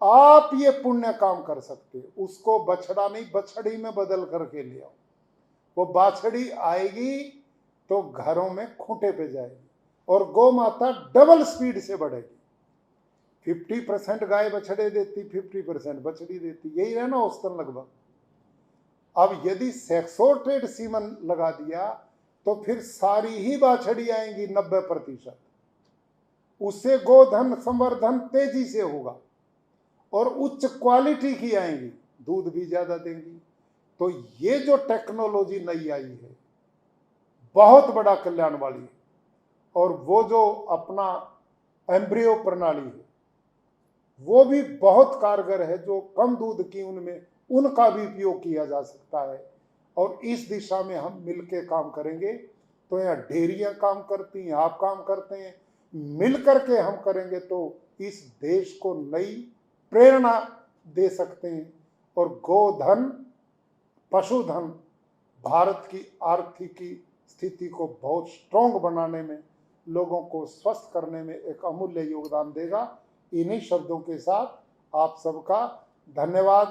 आप ये पुण्य काम कर सकते हैं, उसको बछड़ा नहीं बछड़ी में बदल करके ले आओ। वो बाछड़ी आएगी तो घरों में खूंटे पे जाएगी और गौ माता डबल स्पीड से बढ़ेगी। 50% गाय बछड़े देती, 50% बछड़ी देती, यही है ना औसतन लगभग। अब यदि सेक्सोट्रेड सीमन लगा दिया तो फिर सारी ही बाछड़ी आएंगी 90%। उससे गोधन संवर्धन तेजी से होगा और उच्च क्वालिटी की आएंगी, दूध भी ज्यादा देंगी। तो ये जो टेक्नोलॉजी नई आई है बहुत बड़ा कल्याण वाली है। और वो जो अपना एम्ब्रियो प्रणाली है वो भी बहुत कारगर है, जो कम दूध की उनमें उनका भी उपयोग किया जा सकता है। और इस दिशा में हम मिलकर काम करेंगे तो यहाँ डेयरियां काम करती हैं, आप काम करते हैं, मिल करके हम करेंगे तो इस देश को नई प्रेरणा दे सकते हैं। और गोधन, पशुधन भारत की आर्थिक स्थिति को बहुत स्ट्रॉन्ग बनाने में, लोगों को स्वस्थ करने में एक अमूल्य योगदान देगा। इन्हीं शब्दों के साथ आप सबका धन्यवाद।